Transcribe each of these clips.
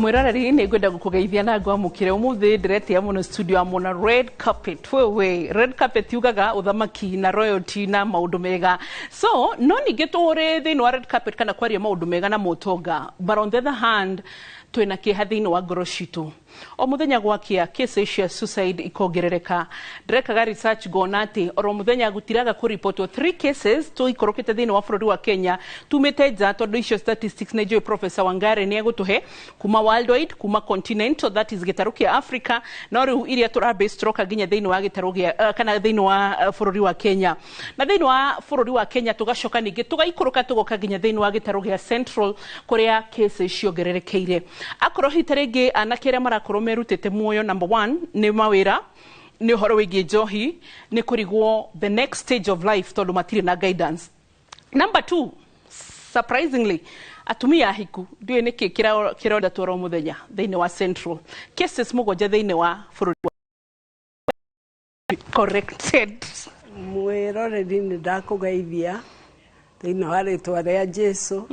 Mwirarari ni ngwenda gukugeithia na ngwamukire umuthi ndirete amuno studio amona red carpet we red carpet yugaga uthamaki na royalty na maundu mega so no ninge tore thini wa red carpet kana kwaria maundu mega na mutonga but on the other hand twina kiha thini wa ngoro citu o muthenya gwakia cases cia suicide ikongerereka ndrekaga research gona ati oro muthenya gutiraga ku report 3 cases tu ikorokete thini wa bururi wa Kenya tumite nja tondu icio statistics na joy professor Wangare ni egutuhe kuma worldwide kuma continental that is gitarukia Africa na riu iria turabe stroke ginya thini wa gitarugia kana thini wa bururi wa Kenya na thini wa bururi wa Kenya tugacoka ningi tugaikoroka tugoka ginya thini wa gitarugia central kuria cases ciongererekeire akoro hitarengi anakere marakorwo merutete muoyo number 1 ni mawira ni horo wigi njohi ni kurigwo the next stage of life tondu matire na guidance number 2 surprisingly atumia hiku ndio niki kiroda toro muthenya thini wa central cases mugonje thini wa bururi corrected mwiroreri ni ndakugeithia thini wa ritwa ria Jesu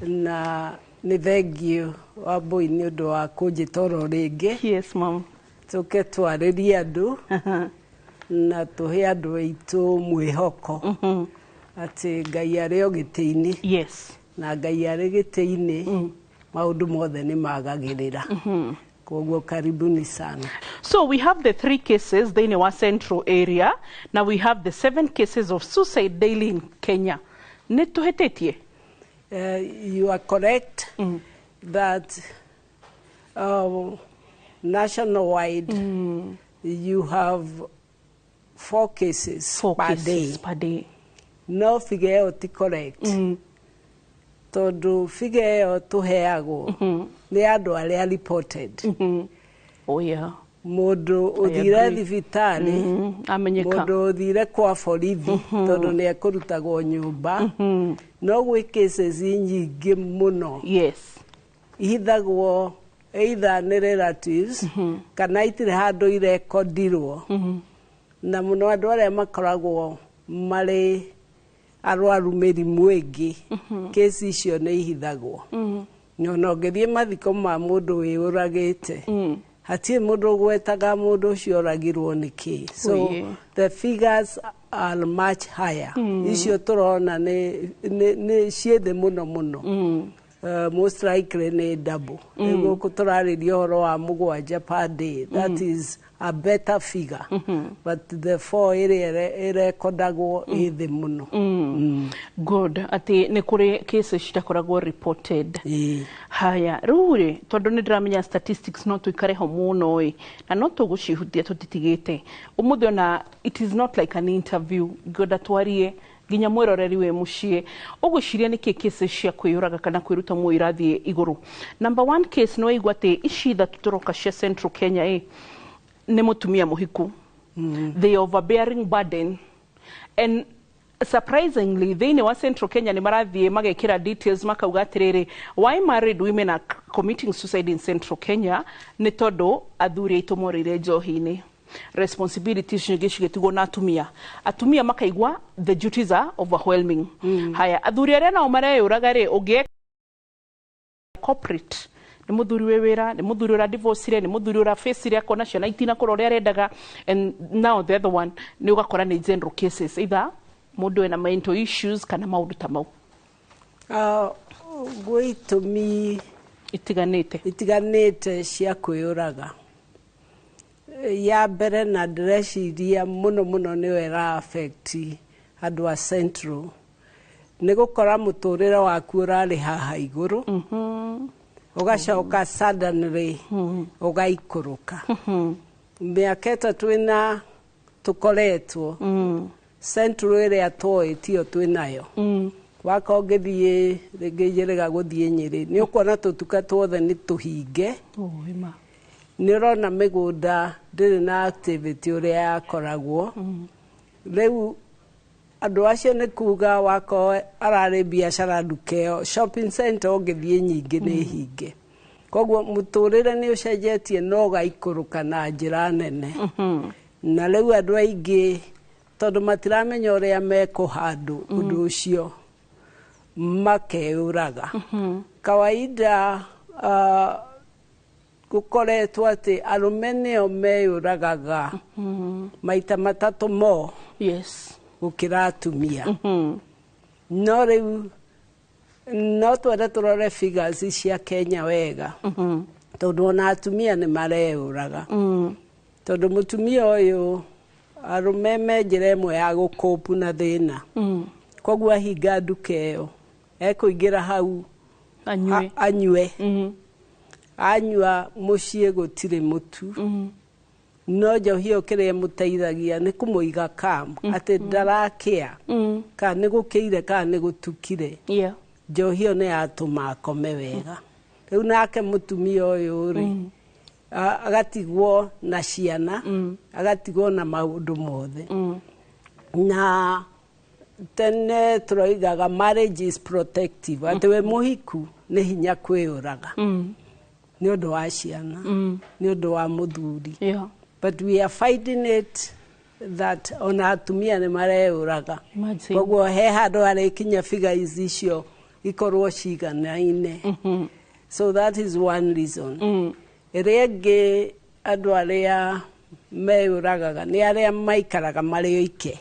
na ni thengio wa boy ni undu wa kunjitoro ringi. Yes mom. Tuke twaririe andu na tuhe andu aitu mwihoko ati Ngai ari o gitiini. Yes. Na Ngai ari gitiini maundu mothe ni magagirira. Koguo karibuni sana. So we have the 3 cases in our central area. Now we have the 7 cases of suicide daily in Kenya. Netuhetetie. You are correct that nationwide you have 4 cases per day. No figure oti correct. Todo figure tuheago ni andu aria reported. Oh yeah. Mundu uthire thibitari amenyeka mundu uthire kwa borithi tondu ni ekurutagwo nyumba no gwi cases nyingi muno. Yes. Ihithagwo either ni relatives kana itire handu irekodirwo na muno andu aria makoragwo mari arwaru mirimu ingi case icio ni ihithagwo no ngethie mathiko ma mundu wiuragite hatie mundu gwetaga mundu ucio oragirwo niki so the figures are much higher icio turona ni ciethe muno most likely ni double ego kuturariria horo wa mugwanja per day that is a better figure but the 4 area kodagwo ithe muno good ati ni kuri cases citakoragwo reported haya ruri tondu ni ndiramenya statistics no tuikare ho muno na no tugucihutia tutitigite umuthi ona it is not like an interview goda twarie ginya mwiroreri we mucie uguciria niki cases cia kwiyuraga kana kwiruta muoyo irathie iguru number 1 case no igwa te ici that turoka cia central Kenya ni mutumia muhiku the overbearing burden and surprisingly they wa central Kenya ni marathie magekira details makauga atiriri why married women are committing suicide in central Kenya ni todo athuri itumorire njohi-ini responsibilities nigishigetigo na atumia makaigwa the duties are overwhelming haya athuri aria nao mareyuraga ri ugie corporate ni muthuri we wira ni muthuri ura divorce ni muthuri ura face ria kona ciana itina kurore arendaga and now the other one ni ugakora ni general cases either mundu ena mental issues kana maundu ta mau gwitumi itiganite cia kwiyuraga ya mbere na ndreciria muno ni wera affect andu a central ni gukora muturire waku urari haha iguru ugacoka suddenly ugaikuruka miaka twina tukoretwo central area tio twinayo wakongethie ringijirega guthie Nyeri ni ukona tutuka twothe ni tuhinge ni rona migunda ndiri na activity uria yakoragwo riu andu acio ni kuga wako arari biashara dukeo shopping center ongethie nyingi ni hinge koguo muturire ni ucenjetie no gaikuruka na njira nene na riu andu aingi tondu matiramenya uria mekuhandu undu ucio makeuraga kawaida gukoretwo ati arume nio meyuragaga maita matatu mo gukira atumia no riu no twende turore figures cia Kenya wega tondu ona atumia ni mareyuraga tondu mutumia uyu arume menjire mwe ya gukopu na thina koguo ahinga nduka iyo ekuingira hau anyue anyua mucie gutire mutu no njohi ukiria muteithagia ni kumuiga kam ati ndarakia ka ni gukiire ka ni gutukire njohi yo ni atuma akome wega riu nake mutumia uyu ri agatigwo na ciana agatigwo na maundu mothe na tene turoigaga marriage is protective ati we muhiku ni hinya kwiyuraga ni undu wa ciana ni undu wa muthuri but we are fighting it that ona atumia ni mareyuraga koguo he handu arikinya figures icio ikorwo ciganaine so that is one reason Irege andu aria meyuragaga ni aria maikaraga mari oike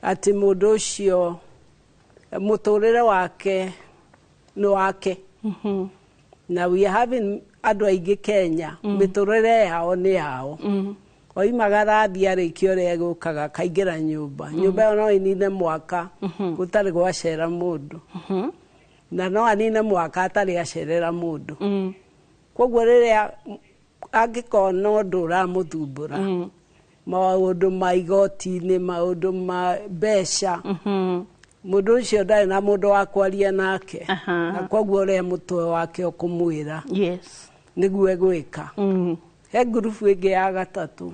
ati mundu ucio muturire wake no wake na we having andu aingi Kenya miturire yao ni yao oimagara thiari kiore gukaga kaingira nyumba no inine mwaka gutari gwacera mundu na no anine mwaka atari acerera mundu koguo riria angikona undu uramuthumbura maundu ma igoti-ini maundu ma mbeca mundu ucio ndari na mundu wa kwaria nake na koguo ria mutwe wake ukumwira niguo egwika he grupu ingi ya gatatu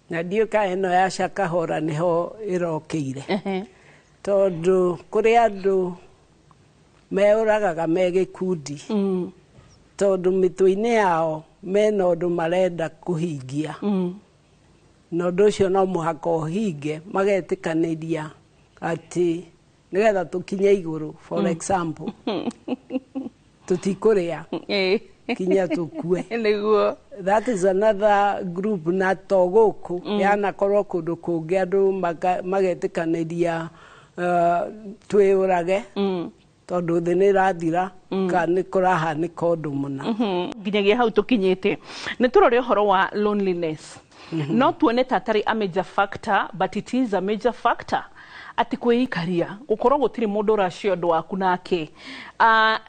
na ndiuka ino ya Shakahora niho irokire tondu kuri andu meyuragaga megikundi tondu mitwe-ini yao mena undu marenda kuhingia na undu ucio no muhaka uhinge magetikaniria ati nigetha tukinye iguru for example tutikuria kinya tukue niguo that is another group na toguku yana korwo kundu kungi andu magetikaniria twiyurage tondu thi ni rathira ka ni kurahanika undu muna nginyagia hau tukinyite ni turore horo wa loneliness no tuone tatari a major factor but it is a major factor ati kwikaria gukorwo gutiri mundu racio ndu waku nake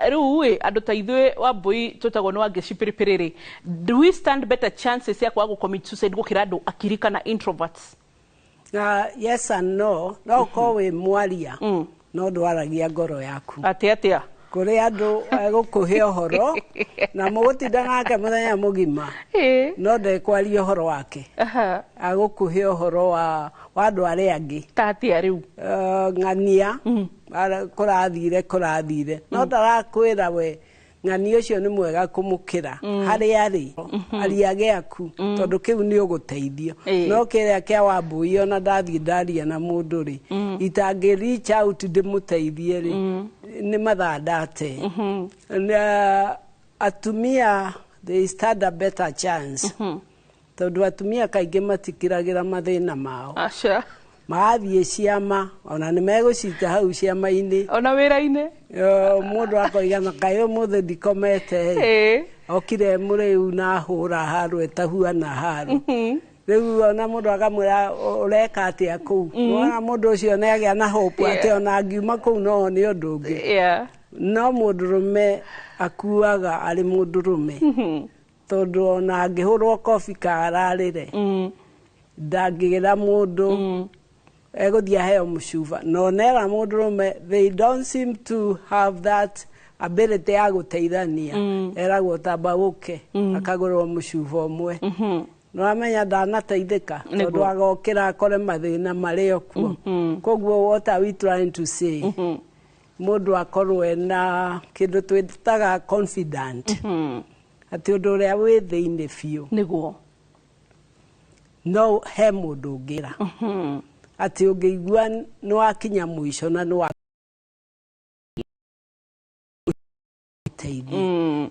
riu andu ta ithwe wa boy tutagwo no angecipiripiriri do we stand better chances ya kwa commit suicide gukira andu akirika na introverts yes and no no ko we mwaria no ndwaragia ngoro yaku atia kuri andu gukuhe horo na mugutinda nake muthenya mugima no ndekwaria horo wake agukuhe horo wa andu aria angi tatia riu ng'ania kurathire no ndarakwira we ng'ani ucio ni mwega kumukira hari ariage aku tondu kiu ni uguteithio no kiria kia wambui ona ndathie ndaria na mundu ri itangi reach out ndimuteithie ri ni mathandate na atumia they stand a better chance tondu atumia kaingi matikiragira mathina mao maathie ciama ona ni megucita hau ciama-ini ona wira-ini mundu akoigana kayo muthe ndikomete okire muriu na hura haru etahuana haru riu ona mundu akamwira ureka atia kuu ona mundu ucio ni agia na hope ati ona angiuma kuu no ni undu ungi no mundurume akuaga ari mundurume tondu ona angihurwo kofi kararire ndangigira mundu eguthia heo mushuva no nera mundurume they don't seem to have that ability ya guteithania eragwo tamba guke akagurwo mushuva umwe no amenya ndanateithika tondu agokira akore mathina mario kuo koguo what are we trying to say mundu akorwe na kindu twitaga confident ati undu uria wi thiini fiu niguo no he mundu ngira ati ungeigua no akinya mwisho na no teithia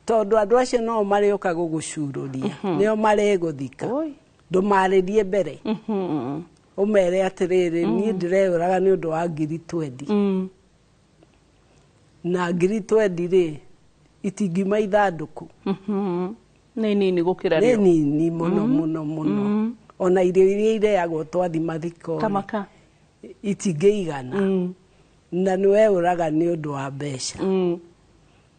tondu andu acio no marioka gugucururia nio mareguthika ndumarĩrie mbere umere atiriri ni ndireuraga ni undu wa 2020 na 2020 ri itingima ithanduku nini gukira rio nini muno ona irio iria ireagwo twathi mathiko kamaka itingeigana na niweuraga ni undu wa mbeca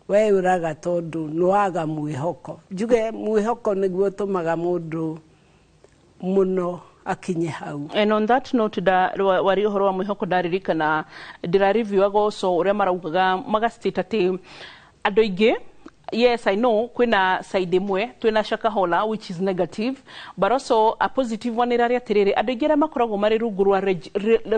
weuraga tondu nwaga mwihoko njuge mwihoko niguo tumaga mundu muno akinye hau. And on that note, wari uhoro wa mwihoko ndaririkana ndirareviewaga also uria maraugaga magastate ati andu aingi, yes, I know kwina side imwe twina shakahola which is negative, but also a positive one iraria tiriri andu aingi aria makoragwo mari rungu rwa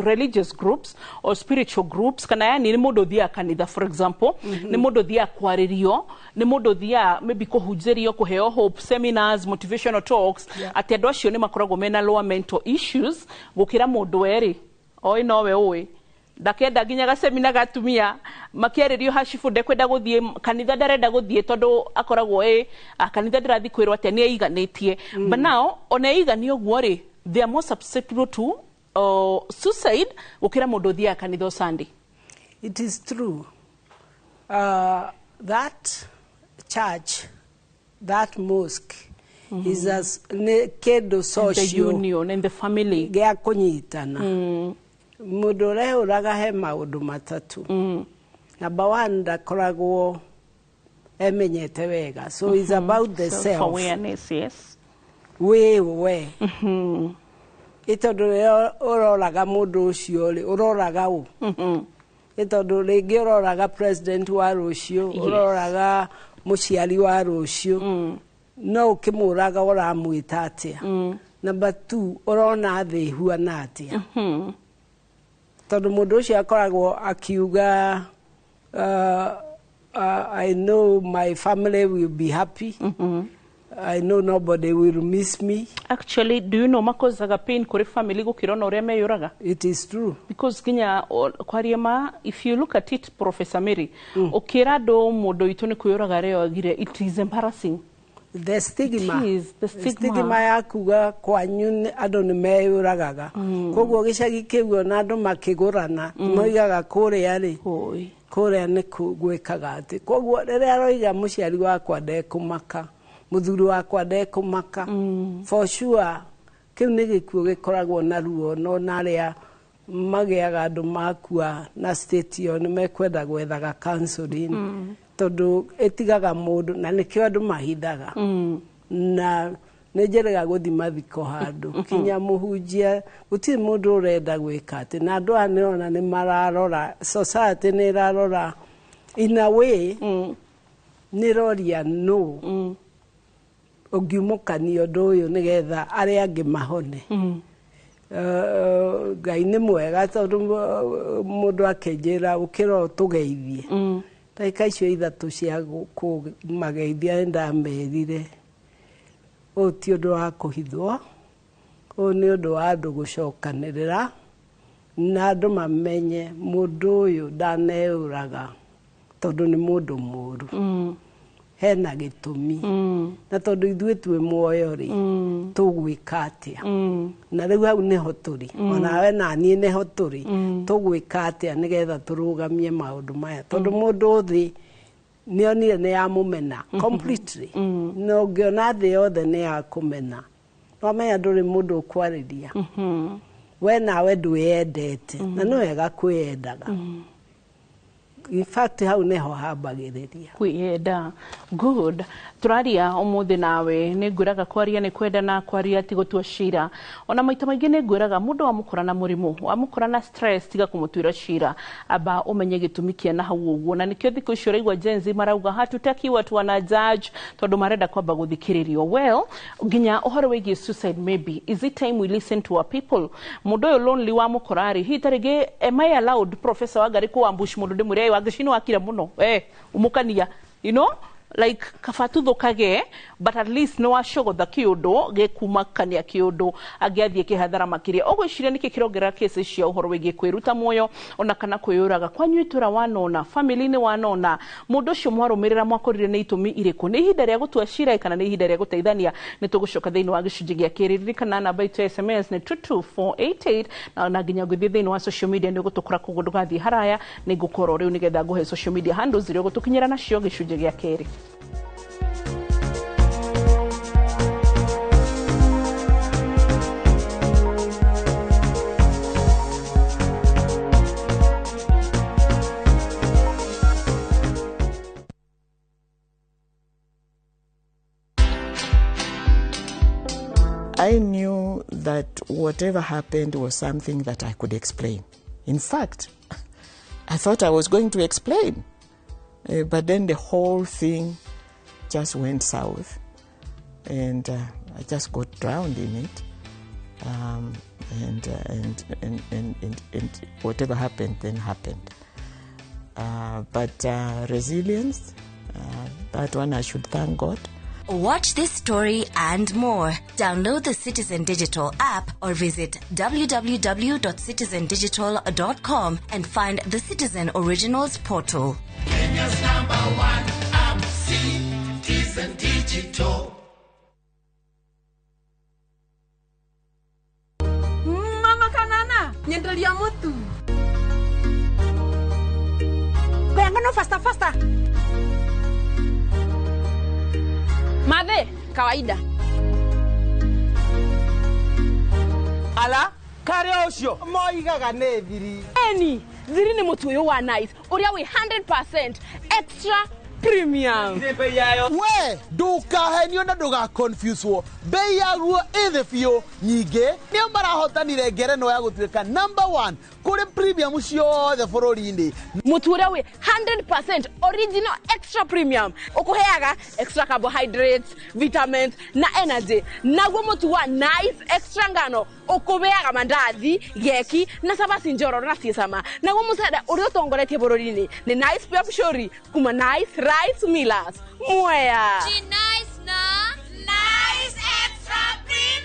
religious groups or spiritual groups kana yani ni mundu thia kanitha for example ni mundu thia kwaririo ni mundu thia maybe kuhunjirio kuheo hope seminars motivational talks ati andu acio ni makoragwo mena lower mental issues gukira mundu eri oi nowe oi ndakenda nginya gasemina gatumia makiaririo hashifu ndekwenda guthie kanitha ndarenda guthie tondu akoragwo kanitha ndirathi kwirwo ati ni aiganitie but now ona aigani oguo ri they are more susceptible to suicide gukira mundu thia kanitha Sunday. It is true. That church, that mosque is as kendo social, the union and the family gea kunyitana mundu reuraga he maundu matatu number 1 ndakoragwo emenyete wega so it's about the self awareness. Yes, we itondu uroraga mundu ucio ri uroraga u itondu ringi uroraga president wa rucio uroraga muciari wa rucio no ukimuraga uramwita atia number 2 urona thi huana atia tondu mundu ucio akoragwo akiuga I know my family will be happy. I know nobody will miss me. Actually, do you know makozaga pain kuri family gukirona uria meyuraga? It is true. Because kinya kwariema, if you look at it, Professor Mary, ukira do mundu itu ni kuyuraga reo agire, it is embarrassing. The stigma. It is the stigma. Stigma ya kuga kwanyu andu ni meyuragaga. Koguo gicagi kiu na andu makigurana, moigaga kuria ri. Kuria ni gwikaga ati. Koguo riria aroiga muciari wakwa ndekumaka. Muthuri wakwa ndekumaka for sure kiu ni gikuo gikoragwo na ruo no naria magiaga andu makua na state yo ni mekwenda gwethaga counseling tondu etigaga mundu na nikio andu mahithaga na nejerega guthi mathiko handu kinya muhunjia guti mundu urenda gwika ati na andu anona ni mararora society ni rarora in a way ni roria no ogimukani undu uyu nigetha aria angi mahone Ngai ni mwega tondu mundu akenjira ukira utugeithie taika icio ithatu cia kumageithia ndamerire ti undu wa kuhithwo ni undu wa andu gucokanirira na andu mamenye mundu uyu ndaneuraga tondu ni mundu muru hena gitumi na tondu ithuĩ twĩ muoyo ri tugwika atia na riu hau niho turi ona we na niĩ niho turi tugwika atia nigetha turugamie maundu maya tondu mundu thi nionire ni ya mumena completely no ngiona thi yothe ni ya kumena no menya nduri mundu kwariria we nawe ndwiyendete na no wega kwiyendaga. In fact, hau neho hambagiriria kwiyenda. Good. Turaria umuthi nawe ni ngwiraga kwaria ni kwendana kwaria ti gutua cira ona maita maingi ni ngwiraga mundu wamukora na murimu wamukora na stress tiga kumutwira cira aba umenye gitumi kia na hau uguo na nikio thiku icio raigwa jenzi marauga hatutaki watu wana judge tondu marenda kwamba guthikiririo. Well, nginya uhoro wigi suicide maybe is it time we listen to our people mundu yo lonely wamukora ri hitarige am I allowed Professor Wangari ku ambush mundu ndimure wagishino akira muno umukania you know like kabatu kage, but at least no ashogotha kiundu gekumakania kiundu agiathie kihathara makiria ogwiciria niki kirongera cases cia uhoro wigi kwiruta muoyo ona kana kwiyuraga kwanyu itura wanona family ni wanona mundu ucio mwarumirira mwakorire ni itumi iriku ni ihinda ria gutua cira kana ni ihinda ria guteithania ni tugucoka thiini wa gicunji gia kiriri kana namba itu SMS ni 22488 na nginya guthie thiini wa social media ni gutukura kugundu gathie haraya ni ngukoro riu nigetha nguhe social media handles iria gutukinyira nacio gicunji gia kiri. I knew that whatever happened was something that I could explain. In fact, I thought I was going to explain. But then the whole thing just went south. And I just got drowned in it. And whatever happened then happened. But resilience, that one I should thank God. Watch this story and more. Download the Citizen Digital app or visit www.citizendigital.com and find the Citizen Originals portal. Kenya's #1 app, Citizen Digital. Mama Kanana, nyendelia mutu. Kaya faster. Madhe, kawaida. Ala, kare osho, moigaga ne thiri. Eni, thiri ni mutu uyu wa nice. Uria we 100% extra premium. We, ndukahenio na nduga confuse wo. Bei yaguo ithe biũ nyingĩ nĩo marahotanire ngerenwa ya gũtuĩka #1 kũrĩ premium ciothe bũrũri-inĩ. Mutu uria we 100% original extra premium. Ukuheaga extra carbohydrates, vitamins na energy. Naguo mutu wa nice extra ngano ukubeaga mandathi, geki na sabasi njororo na ciecama. Naguo mucere uria utongoretie bũrũri-inĩ ni nice pia pshori kuma nice rice millers. Mwea. She nice na nice extra premium.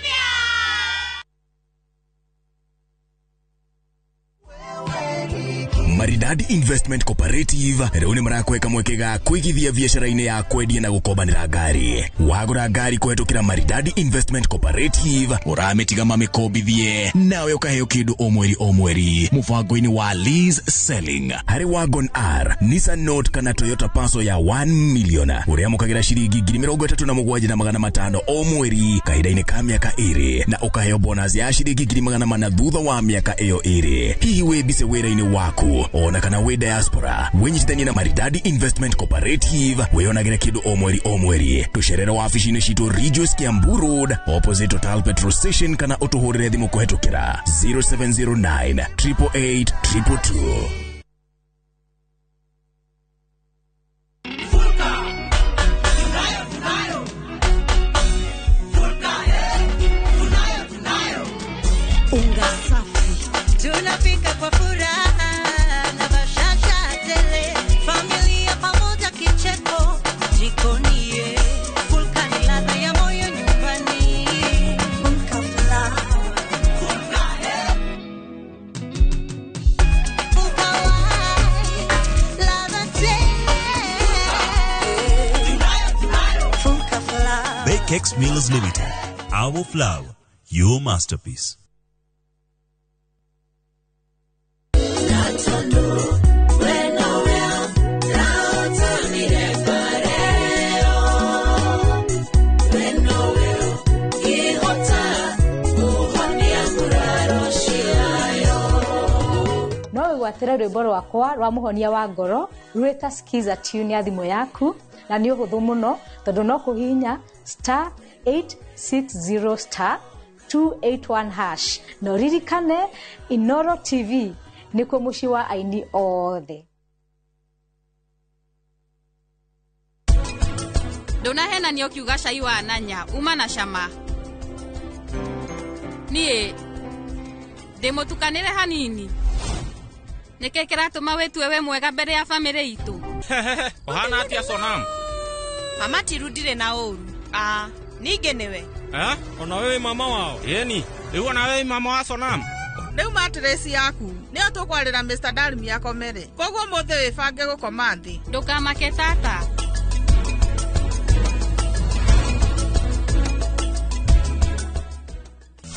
Maridadi Investment Cooperative rĩu nĩ marakweka mwekega kwĩgithia biacara-inĩ ya kwendia na gũkombanĩra ngari. Wagũra ngari kũhetũkĩra Maridadi Investment Cooperative ũramĩtiga mamĩkombithie nawe ũkaheo kĩndũ o mweri mũbango-inĩ wa lease selling. Harĩ Wagon R, Nissan Note kana Toyota Passo ya 1 million ũrĩa mũkagĩra ciringi 37,500 o mweri kahinda-inĩ ka mĩaka 2 na ũkaheo bonus ya ciringi 400,000 thutha wa mĩaka ĩyo 2. Hihi wĩmbice wĩra-inĩ waku ona kana we diaspora wenyitithanie na Maridadi Investment Cooperative weyonagĩre kĩndũ o mweri tucerere wabici-inĩ citũ Regius Kiambu Road opposite Total Petrol Station kana ũtũhũrĩre thimũ kũhetũkĩra 0709 888 222. Unga safi tunapika kwa furaha na bashasha tele, familia pamoja kicheko jikoni, Fulka ni ladha ya moyo nyumbani. Fulka flour, Fulka Fulka white, ladha tele, Fulka flour. Bakex Mills Limited, our flour, your masterpiece. Gwatĩra rwĩmbo rwakwa rwa mũhonia wa ngoro rwĩta skiza tune ya thimũ yaku na nĩ ũhũthũ mũno tondũ no kũhihinya *860*281# na ririkane Inoro TV nĩkuo mũciĩ wa aini othe. Ndũnahenania ũkiuga cai wa nanya uma na cama. Niĩ ndĩmũtukanĩre hanini. Nĩkĩ kĩratũma wĩtue we mwega mbere ya family itũ? Ohana atia Sonam. amatirudire na uru. Nige niwe. Ona wewe mama wao. Yeni, leo na wewe mama wa Sonam. Rĩu matresi yaku nĩyo tũkwarĩra Mr. Dalmi akomere. Koguo mũthĩ wĩbange gũkoma thĩ. Ndũkamake tata.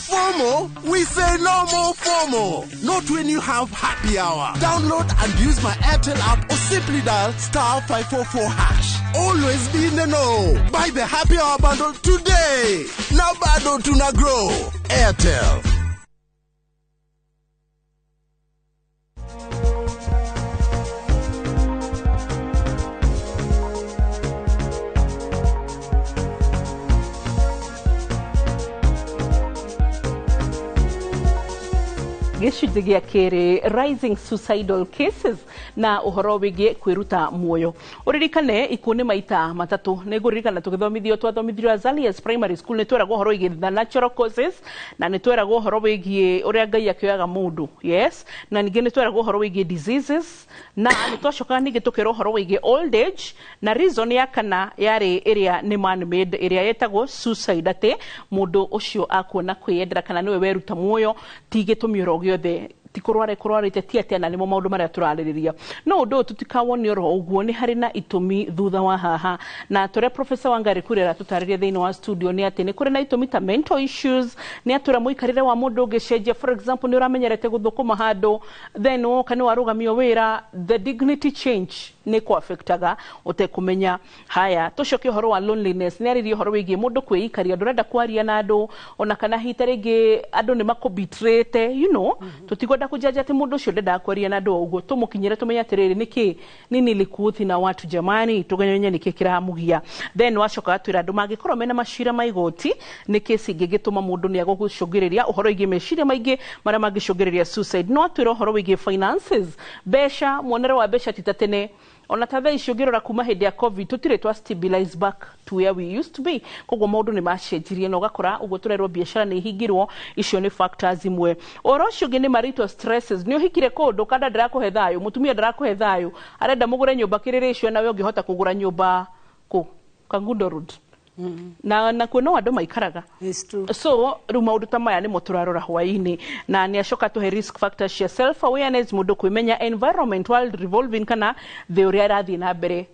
FOMO? We say no more FOMO. Not when you have happy hour. Download and use my Airtel app or simply dial *544#. Always be in the know. Buy the happy hour bundle today. Now bado tuna grow. Airtel. Gĩcunjĩ gĩa kerĩ, rising suicidal cases na ũhoro wĩgiĩ kwĩruta muoyo. Ũririkane ikuũ nĩ maita matatũ. Nĩngũririkana tũgĩthomithio twathomithirio Azalias Primary School nĩtweragwo ũhoro wĩgiĩ the natural causes na nĩtweragwo ũhoro wĩgiĩ ũrĩa Ngai akĩoyaga mũndũ. Yes, na ningĩ nĩtweragwo ũhoro wĩgiĩ diseases na nĩtwacokaga ningĩ tũkĩrwo ũhoro wĩgiĩ old age na reason ya kana yarĩ ĩrĩa nĩ man made ĩrĩa yetagwo suicide, atĩ mũndũ ũcio akuona kwĩyendera kana nĩwe weruta muoyo ti gĩtũmi gĩothe ti kũrwarĩte ti atĩ na nĩmo maũndũ marĩa tũrarĩrĩria. No ũndũ ũyũ tũtikawonio oro ũguo, nĩ harĩ na itũmi thutha wa haha, na tũrĩa Professor Wangari Kurera tũtarĩria thĩinĩ wa studio nĩ atĩ nĩ kũrĩ na itũmi ta mental issues, nĩ atũra mũikarĩre wa mũndũ ũngĩcenjia. For example, nĩ ũramenyerete gũthũkũma handũ then woka nĩ warũgamio wĩra, the dignity change nĩ kũ-affectaga ũtekũmenya. Haya, tũcoke ũhoro wa loneliness, nĩ arĩrie ũhoro wĩgiĩ mũndũ kwĩikaria, ndũrenda kwaria na andũ, ona kana hita rĩngĩ andũ nĩ makũbitrĩte, you know, tũtigwenda kũjaja atĩ mũndũ ũcio ndendaga kwaria na andũ ũguo. Tũmũkinyĩre tũmenye atĩrĩrĩ nĩkĩ nini likuthi na watu jamani, tũgenye nĩkĩ kĩramũgia. Then wacoka atwĩra andũ mangĩkorwo mena macira ma igoti nĩkĩ cingĩgĩtũma mũndũ nĩ agũgũcũngĩrĩria ũhoro wĩgiĩ meciria maingĩ marĩa mangĩcũngĩrĩria suicide. No atwĩra ũhoro wĩgiĩ finances, mbeca, muonere wa mbeca ti ta tene. Ona ta thaa ici ũngĩrora kuma hĩndĩ ya COVID tũtirĩ twa stabilize back to where we used to be. Koguo maũndũ nĩ macenjirie na ũgakora ũguo tũrerwo biacara nĩ ihingirwo. Icio nĩ factors imwe. Ũhoro ũcio ũngĩ nĩ marital stresses. Nĩ ũhikire kũndũ kada ndarakũhe thayũ, mũtumia ndarakũhe thayũ, arenda mũgũre nyũmba kĩrĩrĩ icio nawe ũngĩhota kũgũra nyũmba Kangundo Road. Na kuo no andũ maikaraga. So rĩu maũndũ ta maya nĩmo tũrarora hwaĩ-inĩ, na nĩ acoka tũhe risk factors cia self awareness, mũndũ kwĩmenya, environment, world revolving kana thĩ ũrĩa ĩrathiĩ na mbere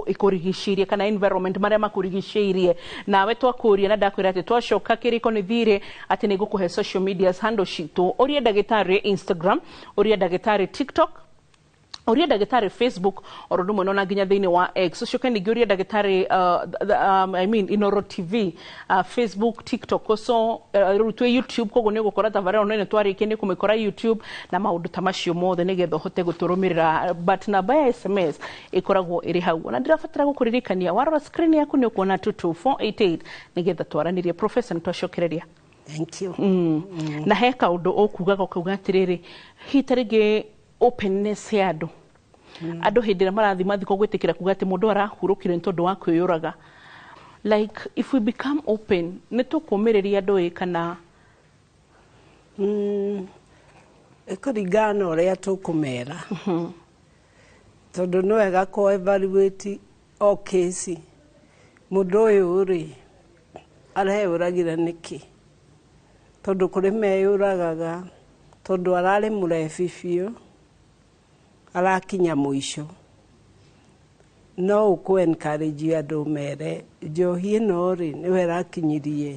ikũrigicĩirie kana environment marĩa makũrigicĩirie. Nawe twakũria na ndakwĩra atĩ twacoka kĩrĩko nĩ thire atĩ nĩ ngũkũhe social medias handle citũ, ũrĩa ndagĩtarĩ Instagram, ũrĩa ndagĩtarĩ TikTok, ũrĩa ndagĩtarĩ Facebook, oro ndũmwe no na nginya thĩinĩ wa X. Ũcoke ningĩ ũrĩa ndagĩtarĩ Inoro TV, Facebook, TikTok, so rĩu twĩ YouTube, koguo nĩ ũgũkora tabarĩra nene twarĩkia nĩ kũmĩkora YouTube na maũndũ ta macio mothe nĩgetha ũhote gũtũrũmĩrĩra. But namba ya SMS ĩkoragwo ĩrĩ hau. Na ndĩrabatara gũkũririkania warora screen yaku nĩ ũkuona 22488 nĩgetha twaranĩrie. Professor, nĩtwacokereria. Thank you. Na he kaũndũ ũkugaga ũkauga atĩrĩrĩ, hita rĩngĩ openness ya andũ. Andũ hĩndĩ ĩrĩa marathi mathiko gwĩtĩkĩra kuga atĩ mũndũ arahurũkire nĩ tondũ wa kwĩyũraga. Like if we become open, nĩ tũkũmĩrĩria andũ kana ĩkũringana na ũrĩa tũkũmera. Tondũ nĩ wega kũ-evaluate o case. Mũndũ ũyũ rĩ areyũragĩra nĩkĩ? Tondũ kũrĩ meyũragaga tondũ ararĩ mũrebi biũ, arakinya mũico. No ũkũ-encourage andũ mere njohi ĩno rĩ nĩwe ĩrakinyirie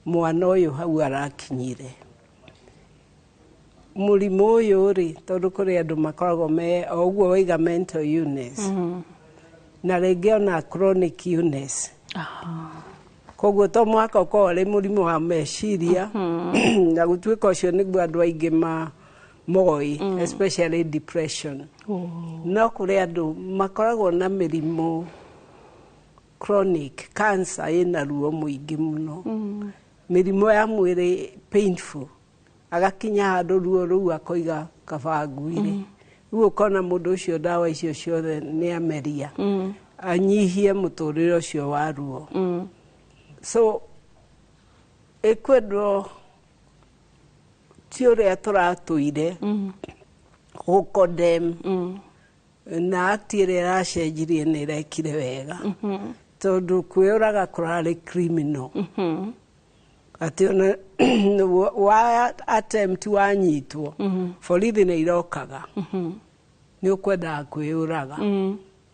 mwana ũyũ hau arakinyire. Mũrimũ ũyũ rĩ tondũ kũrĩ andũ makoragwo me o ũguo waiga mental illness na rĩngĩ ona chronic illness. Koguo to mwaka ũkorwo arĩ mũrimũ wa meciria na gũtuĩka ũcio nĩguo andũ aingĩ moĩ, especially depression. No kũrĩ andũ makoragwo na mĩrimũ chronic, cancer ĩna ruo mũingĩ mũno, mĩrimũ ya mwĩrĩ painful, agakinya handũ ruo rũu akoiga kabangu-irĩ. Rĩu ũkona mũndũ ũcio ndawa icio ciothe nĩ ameria, anyihie mũtũrĩre ũcio wa ruo. So ekwendwo ti ũrĩa tũratũire gũkondem na atire racenjirie nä rekire wega tondå kwä å raga kå rarä criminal atä ona wa attempt wanyitwo borithi nä irokaga nä å kwendaga kwä å raga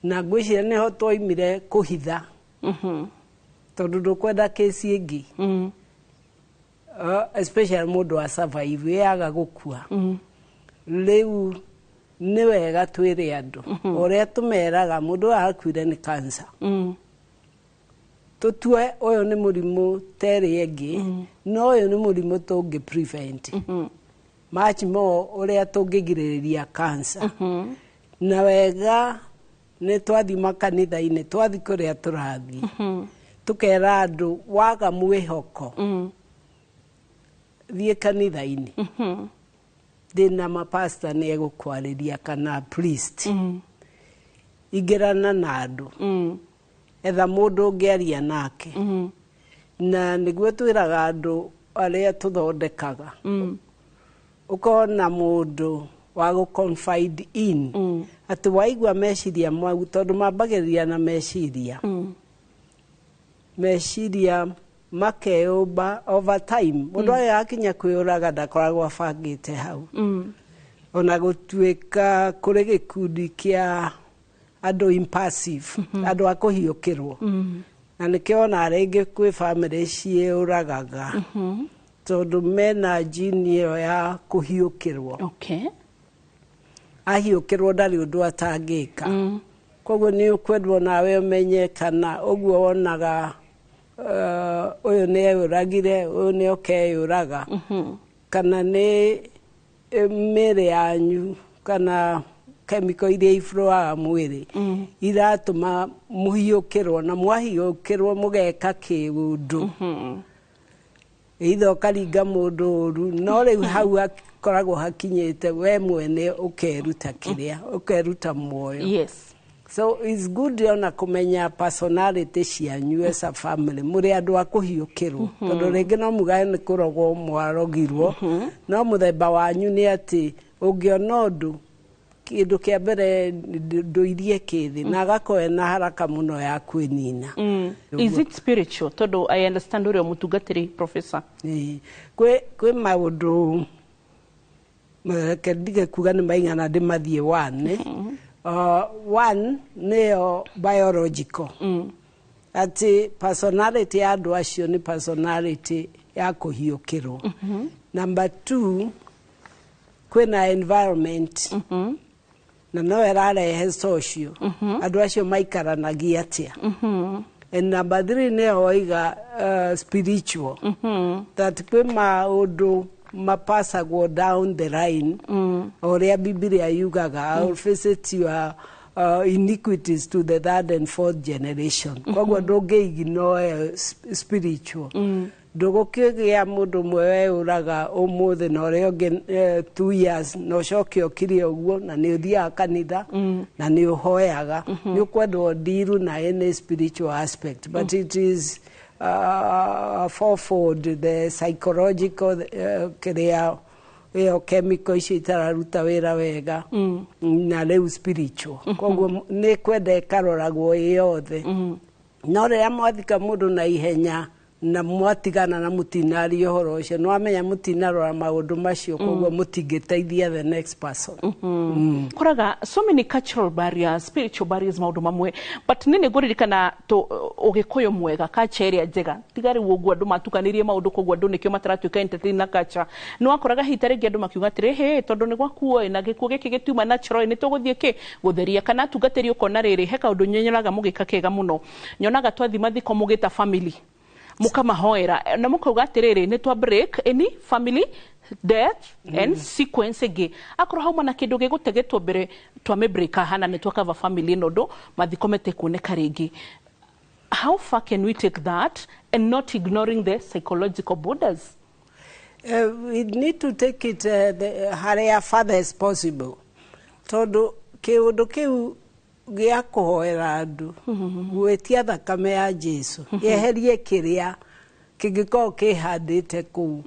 na ngwä ciria nä ho twaimire kå hitha tondå ndå kwenda kesi ĩngĩ especially må ndå wa survive yaga gå kua rä u nä wega twä re andå å rä a tå meraga må ndå arakuire nä cancer tå tue å yå nä må rimå terä ĩngĩ no å yå nä må rimå tå ngä prevent match mo å rä a tå ngä girä rä ria cancer na wega nä twathi makanitha-inä twathi kå rä a tå rathiä tå kera andå waga mwä hoko thiä kanitha-inä ndä na mapasta nä egå kwarä ria kana priest ingä rana na andå etha må ndå å ngä aria nake na nä guo twä raga andå arä a tå thondekaga å kona må ndå wa gå confide in atä waigua meciria mau tondå mambagä rä ria na meciria meciria makeyåmba over time må ndå arä akinya kwä å raga ndakoragwo abangä te hau ona gå tuä ka kå rä gä kundi kä a andå impassive andå a kå hiå kä rwo na nä kä ona rä ngä kwä bamĩrĩ ciä å ragaga tondå mena njini ä yo ya kå hiå kä rwo ahiå kä rwo ndarä å ndå atangä ka koguo nä å kwendwo nawe å menye kana å guo wonaga å yå nä eyå ragire å yå nä okeyå raga kana nä mä rä yanyu kana chemical iria ifloaga mwä rä iratå ma må hiå kä rwo na mwahiå kä rwo må geka kä å ndå ithe å karinga må ndå å ru no rä u hau hakoragwo hakinyä te we mwene å keruta kä rä a å keruta muoyo so it's good ona kå menya personality cianyu as a family må rä andå a kå hiå kä rwo tondå rä ngä no mugae nä kå rogwo mwarogirwo no må themba wanyu nä atä å ngä ona å ndå kä ndå kä a mbere ndå irie kä thä na agakorwo na haraka må no ya kwä nina is it spiritual tondå I understand å rä o må tungatä ri professor kwä maå ndå ke ndige kuga nä maigana ndä mathiä one nä yo biological atä personality ya andå acio nä personality ya kå hiå kä rwo number two kwä na environment na no ĩrarehe social andũ acio maikaranagia atia and number three nĩ oiga spiritual that kwĩ maũndũ mapasagwo down the line ũrĩa Biblia yugaga I'll visit your iniquities to the third and fourth generation koguo ndũngĩignore spiritual ndũgũkĩgĩa mũndũ ũmwe weũraga ũmũthĩ na ũrĩa ũngĩ 2 years na ũcoke ũkire ũguo na nĩ ũthiaga kanitha na nĩ ũhoyaga nĩ ũkwendwo ndiru na any spiritual aspect but it is fourfold the psychological kĩrĩa ĩyo chemical icio itararuta wĩra wega na rĩu spiritual koguo nĩ kwenda ĩkaroragwo ĩyothe no rĩrĩa mwathika mũndũ na ihenya na mwatigana na mũtinaria ũhoro ũcio nĩ wamenya mũtinarora maũndũ macio koguo mũtingĩteithia the next person koraga so many cultural barriers spiritual barriers maũndũ mamwe but nĩ ngũririkana ũgĩkũyũ mwega culture ĩrĩa njega tiga rĩu ũguo andũ matukanĩrie maũndũ koguo andũ nĩkĩo mataratuĩka entertain na culture nĩ wakoraga hita rĩngĩ andũ makiuga atĩrĩ hĩ tondũ nĩ gwakuo na gĩkuũ gĩkĩ gĩtiuma natural nĩ tũgũthiĩ kĩ gũtheria kana atungatĩri ũkona rĩrĩ he kaũndũ nyenyoraga mũgĩka kega mũno nyonaga twathi mathiko mũgĩta family mukamahoera na mukauga atiriri ni twa break any family death and sequence ĩngĩ akorwo hauma na kĩndũ gĩgũtegetwo mbere twa me break hana ni twakava family nondo mathiko mete kuoneka rĩngĩ how far can we take that and not ignoring the psychological borders we need to take it harĩa farther as possible tondũ kĩũndũ kĩu gĩa kũhoera andũ gwĩtia thakame ya Jesu yeherie kĩrĩa kĩngĩkorwo kĩhandĩte kũu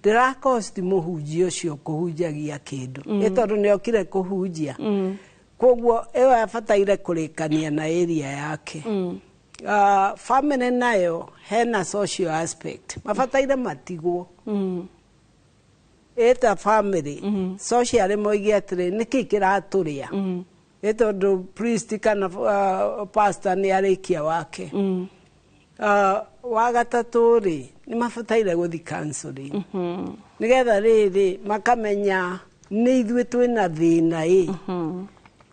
ndĩrakosti mũhunjia ũcio kũhunjagia kĩndũ nĩ tondũ nĩ okire kũhunjia koguo ĩyo yabataire kũrĩkania na area yake. Family nayo hena social aspect mabataire matigwo. Eta family social moige atĩrĩ nĩkĩ kĩratũrĩa ĩtondũ priest kana pastor nĩ arĩkia wake. Wa gatatũ rĩ nĩ mabataire gũthi counseling nĩgetha rĩrĩ makamenya nĩ ithuĩ twĩna thĩna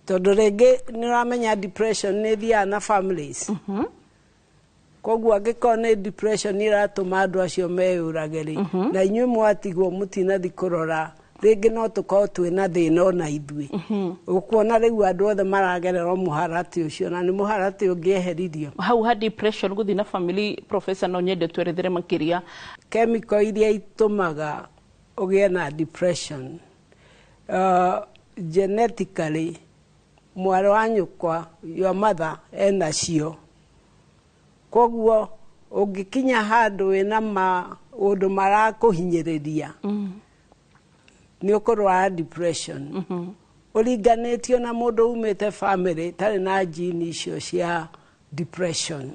tondũ rĩngĩ nĩ ũramenya depression nĩ thiaga na families. Koguo angĩkorwo nĩ depression ĩratũma andũ acio meyũrage rĩ na inyuĩ mwatigwo mũtinathi kũrora rĩngĩ no tũkorwo twĩna thĩna ona ithuĩ. Ũkuona rĩu andũ othe maragerera mũharatĩ ũcio na nĩ mũharatĩ ũngĩeheririo. Hau ha depression gũthi na family professor no nyende twerethere makĩria. Chemical iria itũmaga ũgĩe na depression genetically mwarĩ wa nyũkwa your mother enacio. Koguo ũngĩkinya handũ wĩna maũndũ marakũhinyĩrĩria nĩ ũkũrwara depression. Ũringanĩtio na mũndũ umĩte family tarĩ na gene icio cia depression.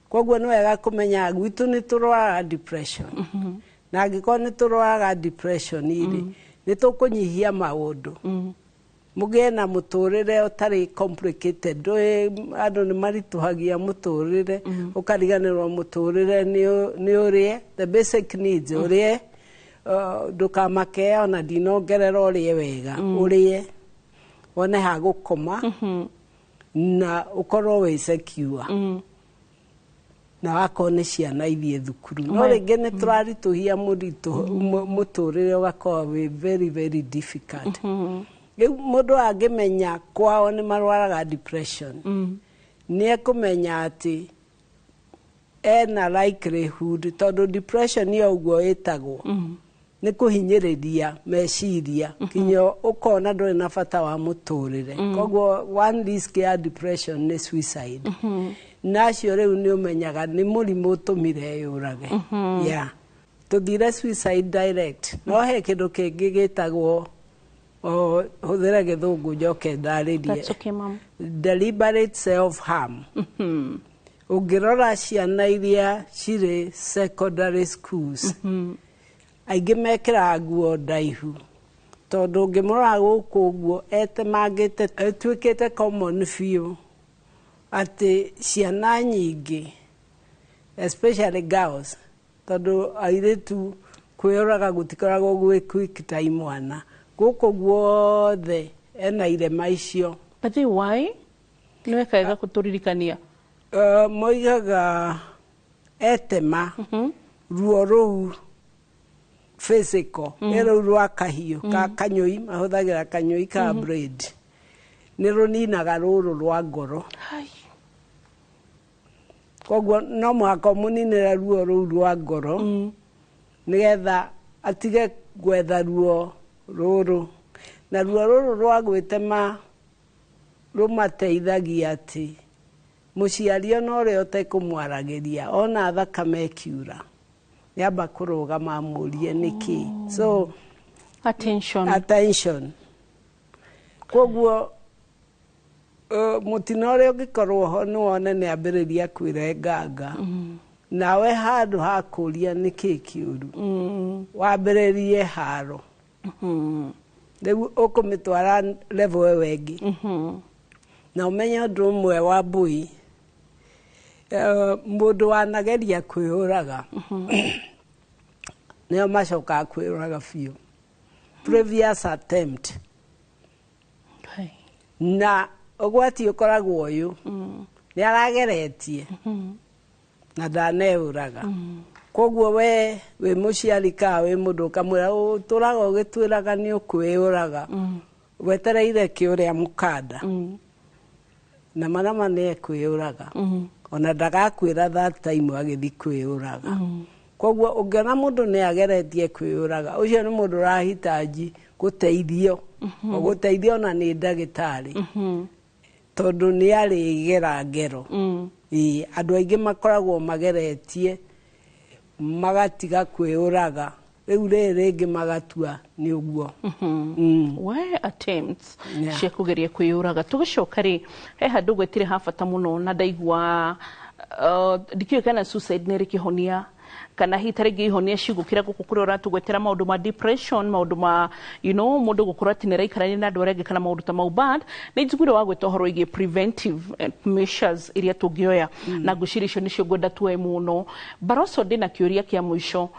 Koguo nĩ wega kũmenya gwitũ nĩ tũrwaraga depression. Na angĩkorwo nĩ tũrwaraga depression nĩ tũkũnyihia maũndũ. Mũgĩe na mũtũrĩre ũtarĩ complicated. Andũ nĩ maritũhagia mũtũrĩre ũkariganĩrwo mũtũrĩre nĩ ũrĩe the basic needs ũrĩe ndũkamake ona ndinongerera ũrĩe wega ũrĩe wone ha gũkoma na ũkorwo wĩ secure na wakorwo nĩ ciana ithiĩ thukuru. No rĩngĩ nĩ tũraritũhia mũtũrĩre ũgakorwo wĩ very very difficult. Mũndũ angĩmenya kwao nĩ marwaraga depression nĩ ekũmenya atĩ ena likelihood tondũ depression nĩ ũguo ĩtagwo nĩ kũhinyĩrĩria meciria kinya ũkona ndũrĩ na bata wa mũtũrĩre. Koguo one risk ya depression nĩ suicide. Nacio rĩu nĩ ũmenyaga nĩ mũrimũ ũtũmire yũrage. Tũthire suicide direct no he kĩndũ kĩngĩ gĩtagwo hũthĩra gĩthũngũ njoke ndarĩrie deliberate self harm. Ũngĩrora ciana iria cirĩ secondary schools aingĩ mekĩraga nguo ndaihu tondũ ũngĩmũrora gũkũ ũguo etemangĩte ĩtuĩkĩte common biũ atĩ ciana nyingĩ especially girls tondũ airĩtu kwĩyũraga gũtikoragwo gwĩ quick time mwana gũkũ guothe ena irema icio. But why? Nĩ wekaga kũtũririkania. Moigaga etema ruo rũu physical rũu rwa kahiũ ka kanyũi mahũthagĩra kanyũi ka braid nĩ rũninaga rũrũ rwa ngoro. Koguo no mũhaka mũninĩre ruo rũu rwa ngoro nĩgetha atige gwetha ruo rũrũ na ruo rũrũ rwa gwĩtema rũmateithagia atĩ mũciari ona ũrĩa ũtekũmwaragĩria ona thakame ĩkiura nĩamba kũrũgama amũrie nĩkĩ. So attention. Koguo mũtino ũrĩa ũngĩkorwo ho nĩ wone nĩ ambĩrĩria kwĩrenganga nawe handũ ha kũria nĩkĩ kĩũru wambĩrĩrie haro rĩu ũkũmĩtwara level ĩyo ĩngĩ. Na ũmenye ũndũ ũmwe wa mbui mũndũ wanageria kwĩyũraga nĩo macokaga kwĩyũraga biũ previous attempt. Na ũgwati ũkoragwo ũyũ nĩ arageretie na ndaneyũraga. Koguo we wĩ mũciari ka wĩ mũndũ ũkamwĩra ũtũraga ũgĩtwĩraga nĩ ũkwĩyũraga wetereire kĩũrĩa mũkanda na manama nĩ ekwĩyũraga ona ndagakwĩra that time agĩthi kwĩyũraga. Koguo ũngĩona mũndũ nĩ ageretie kwĩyũraga ũcio nĩ mũndũ ũrahitaji gũteithio gũteithio na nĩ ndagĩtarĩ tondũ nĩ arĩgera ngero. Andũ aingĩ makoragwo mageretie magatiga kwĩyũraga rĩu rĩngĩ magatua nĩ ũguo. We attempts cia kũgeria kwĩyũraga tũgĩcoka rĩ he handũ gwetire ha bata mũno na ndaigua ndikĩũĩ kana suicide nĩ rĩkĩhonia kana hitarĩ ngĩhonia cigũkĩra gũkũ kũrĩa ũratũgwetera maũndũ ma depression maũndũ ma mũndũ gũkorwo atĩ nĩ raikarania na andũ arĩa angĩ kana maũndũ ta mau but nĩ njiguire wagwĩta ũhoro wĩgiĩ preventive measures iria tũngĩoya na ngwĩciria icio nĩcio ngwenda tuoe mũno Baroso ndĩna kĩũria kĩa mũico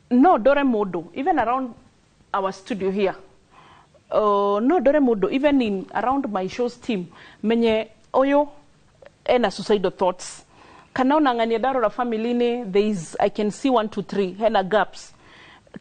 no ndore mũndũ even around our studio here no ndore mũndũ even in around my shows team menye ũyũ ena suicidal thoughts kana unangania ndarora family-inĩ there is I can see 1 2 3 hena gaps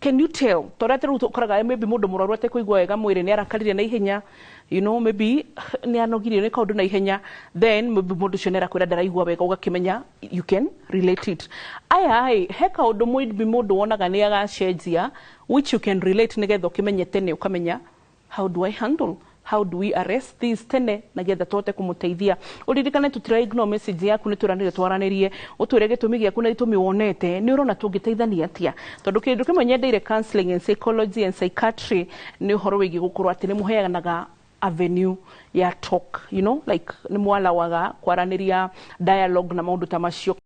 can you tell torete rĩu ũkoraga maybe mũndũ mũrwaru atekũigua wega mwĩrĩ nĩ arakarire na ihenya maybe nĩ anogirio nĩ kaũndũ na ihenya then maybe mũndũ ũcio nĩ arakwĩra ndaraigua wega ũgakĩmenya you can relate it aya he kaũndũ maybe mũndũ wonaga nĩ agacenjia which you can relate nĩgetha ũkĩmenye tene ũkamenya how do I handle how do we arrest this tene na getha tũhote kũmũteithia ũririkane tũtira ignore message yaku nĩ tũranĩre twaranĩrie ũtwĩre gĩtũmi gĩaku na gĩtũmi wonete nĩ ũrona tũngĩteithania atĩa tondũ kĩndũ kĩmwe nyendeire counseling and psychology and psychiatry nĩ ũhoro wĩgiĩ gũkorwo atĩ nĩ mũheanaga avenue ya talk like nĩ mwalawaga kwaranĩria dialogue na maũndũ ta macio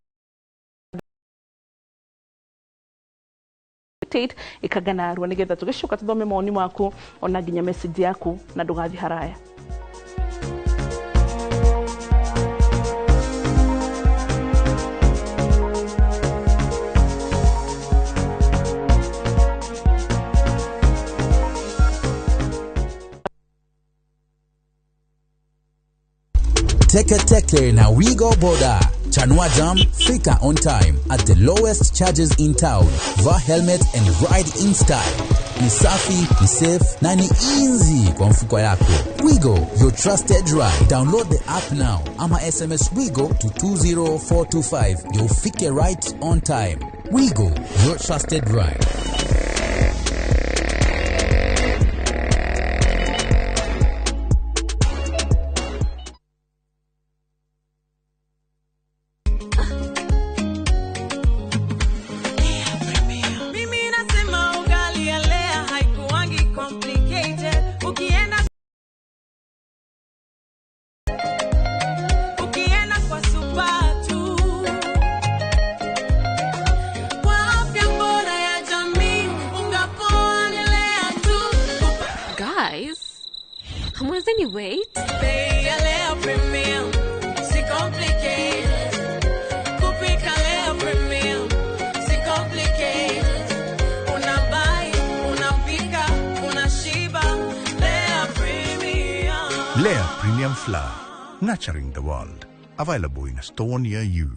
ikagana arua nĩgetha tũgĩcoka tũthome maoni maku ona nginya message yaku na ndũgathiĩ haraya Teke na Wigo Boda. Chanua Jam, fika on time at the lowest charges in town. Vaa helmet and ride in style. Ni safi, ni safe, na ni easy kwa mfuko yako. Wigo, your trusted ride. Download the app now. Ama SMS Wigo to 20425. You'll fike right on time. Wigo, your trusted ride. Nurturing the world. Available in a store near you.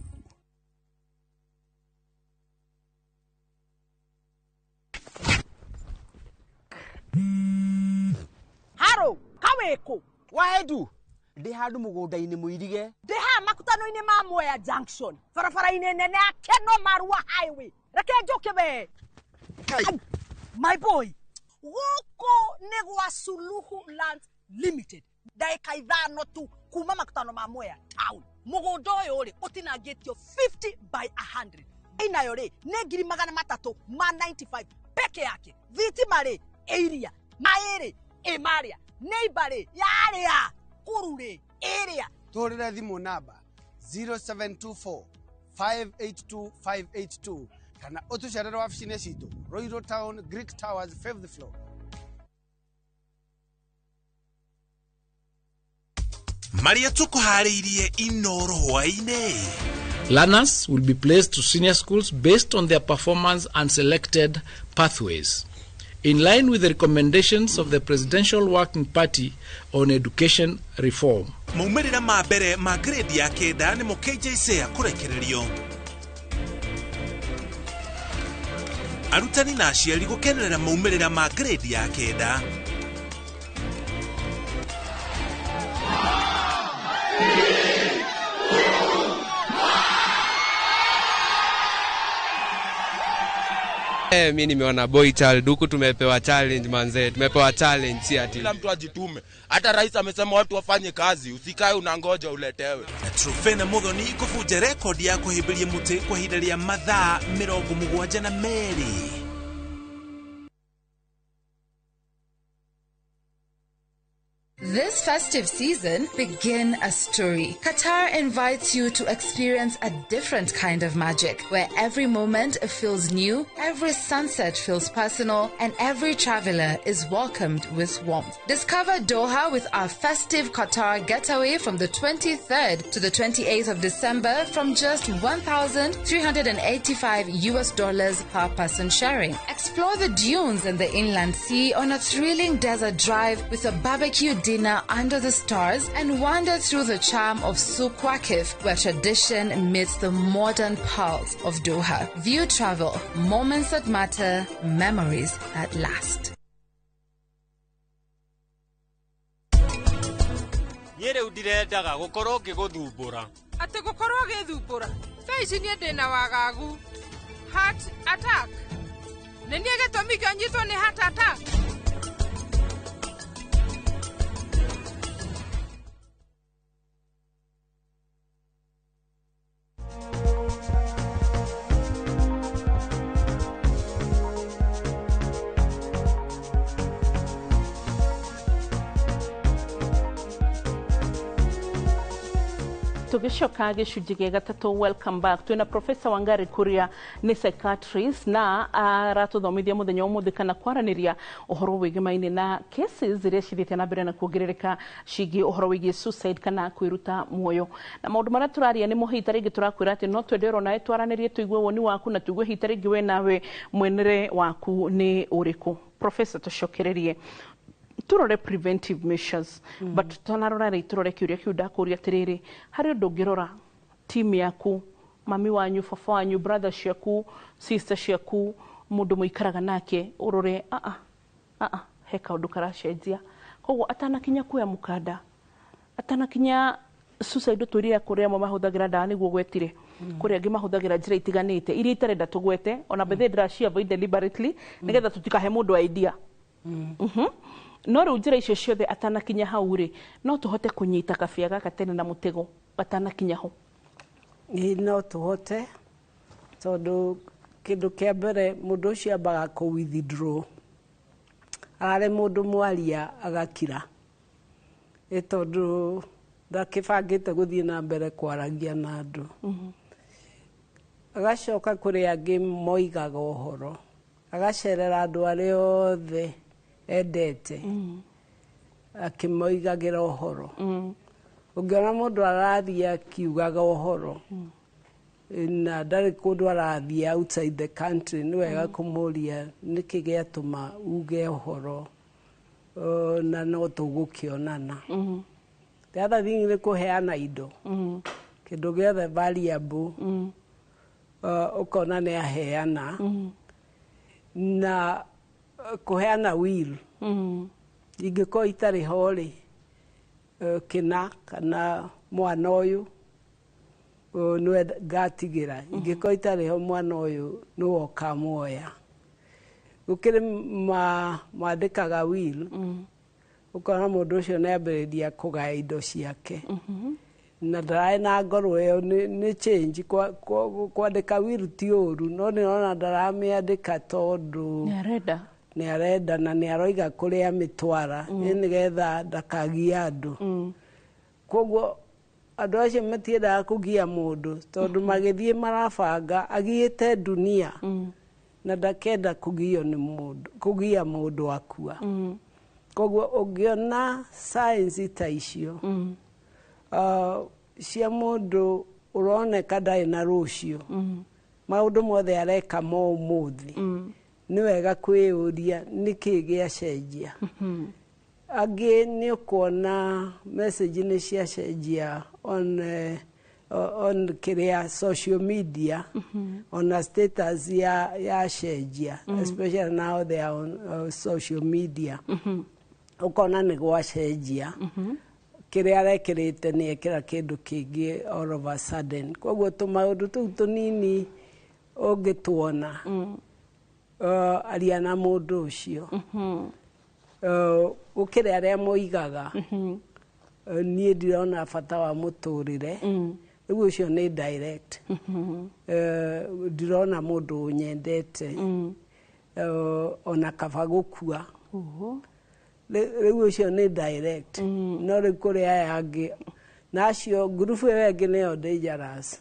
Haro, kaweko. Waedu. Ndihadu mugonda-inĩ mũirige. Ndiha makutano-inĩ ma Mwea Junction. Barabara-inĩ nene ya Keno Marua Highway. Reke njoke be. My boy. Woko nĩ gwa Suluhu Land Limited. Daika ithano tu kuma makutano ma Mwea town. Mũgũnda ũyũ rĩ ũtinangĩtio 50 by 100. Inayo rĩ nĩ 395 peke yake. Thitima rĩ area. Maĩ rĩ ĩmarĩa. Neighbor rĩ yarĩa. Kuru rĩ area. Tũrĩre thimũ namba 0724 582 582 kana ũtũcerere wabici-inĩ citũ Royal Town Greek Towers 5th floor. Maria tukuharĩirie inoro hwainĩ. Learners will be placed to senior schools based on their performance and selected pathways, in line with the recommendations of the Presidential Working Party on Education Reform. Maumĩrĩra ma mbere ma grade ya kenda nĩ KJC kũrekererio. Arutani na aciari gũkenerera maumĩrĩra ma grade ya kenda. Mimi nimeona boy child huku tumepewa challenge manze. Tumepewa challenge si ati. Kila mtu ajitume. Hata rais amesema watu wafanye kazi, usikae unangoja uletewe. Na Trofena Muthoni kufuja rekodi ya kuhibiria muti kwa ihinda rĩa mathaa 72. This festive season, begin a story. Qatar invites you to experience a different kind of magic, where every moment feels new, every sunset feels personal, and every traveler is welcomed with warmth. Discover Doha with our festive Qatar getaway from the 23rd to the 28th of December from just $1,385 per person sharing. Explore the dunes and the inland sea on a thrilling desert drive with a barbecue dinner under the stars and wander through the charm of Souq Waqif, where tradition meets the modern pearls of Doha. View travel, moments that matter, memories that last. Nyere udirendaga gukorwo ngiguthumbura. Ati gukorwo githumbura. Feici nie ndina wagagu. Heart attack. Nenie gitumi kanyitwo ni heart attack. Tugicoka gicunji gĩa gatatũ, welcome back. Twina Professor Wangari Kuria ni psychiatrist na aratuthomithia muthenya umuthi kana kwaraniria uhoro wĩgĩmaine na cases iria cithiĩte na mbere na kuongerereka ciĩgiĩ uhoro wĩgiĩ suicide kana kwĩruta muoyo. Na maũndũ marĩa tũraria nĩ mohita rĩngĩ tũrakwĩra atĩ no twende oro nawe twaranirie tũigue woni waku na tũigue hita rĩngĩ we nawe mwenere waku nĩ ũrĩkũ. Professor, tucokererie turore preventive measures but tunarora ri turore kiuria kiu ndakuria atiriri hari undu ngirora team yaku mami wanyu baba wanyu brother ciaku sister ciaku mundu muikaraga nake urore he kaundu karacenjia koguo atanakinya kuya mukanda atanakinya suicide turia kuria mahuthagira ndawa niguo gwetire kuria angi mahuthagira njira itiganite iria itarenda tugwete ona bethe ndiraci avoid deliberately nigetha tutikahe mundu idea no rĩu njĩra icio ciothe atanakinya hau rĩ no tũhote kũnyita kabĩa gaka tene na mũtego atanakinya ho. No tũhote tondũ kĩndũ kĩa mbere mũndũ ũcio ambaga kũ withdraw ararĩ mũndũ mwaria agakira tondũ ndakĩbangĩte gũthiĩ na mbere kwaragia na andũ agacoka kũrĩ angĩ moigaga ũhoro agacerera andũ arĩa othe endete akimoigagira uhoro ungiona mundu arathii akiugaga uhoro na ndari kundu arathii outside the country ni wega kumuria niki giatuma uge uhoro na no tugukionana the other thing ni kuheana indo kindu giothe variable ukona ni aheana na kuheana will ingĩkorwo itarĩ ho rĩ kĩna kana mwana ũyũ nĩwe ngatigĩra ingĩkorwo itarĩ ho mwana ũyũ nĩwe ũkamuoya gũkĩrĩ mandĩkaga will ũkona mũndũ ũcio nĩambĩrĩria kũgaya indo ciake na ndaraĩ na ngoro ĩyo nĩ change kwandĩka will ti ũru no nĩona ndaramĩandĩka tondũ nĩ arenda na nĩ aroiga kũrĩa mĩtwara nĩgetha ndakagia andũ koguo andũ acio matiendaga kũgia mũndũ tondũ magĩthiĩ marabanga agiĩte dunia na ndakenda kũgia mũndũ akua koguo ũngĩona signs ta icio cia mũndũ ũroneka ndarĩ na rũciũ maũndũ mothe areka mo ũmũthĩ nĩ wega kwĩyũria nĩkĩ gĩacenjia angĩ nĩ ũkuona message nĩ ciacenjia on social media on a status yacenjia especially now they are on social media ũkona nĩ gwacenjia kĩrĩa arekĩrĩte nĩ ekĩra kĩndũ kĩngĩ all of a sudden koguo tũmaũndũ tũu tũnini ũngĩtuona aria na mũndũ ũcio gũkĩra arĩa moigaga niĩ ndirona bata wa mũtũrĩre rĩu ũcio nĩ direct ndirona mũndũ ũnyendete ona kaba gũkua rĩu ũcio nĩ direct no rĩu kũrĩ aya angĩ nacio ngurubu ĩyo ĩngĩ nĩyo dangerous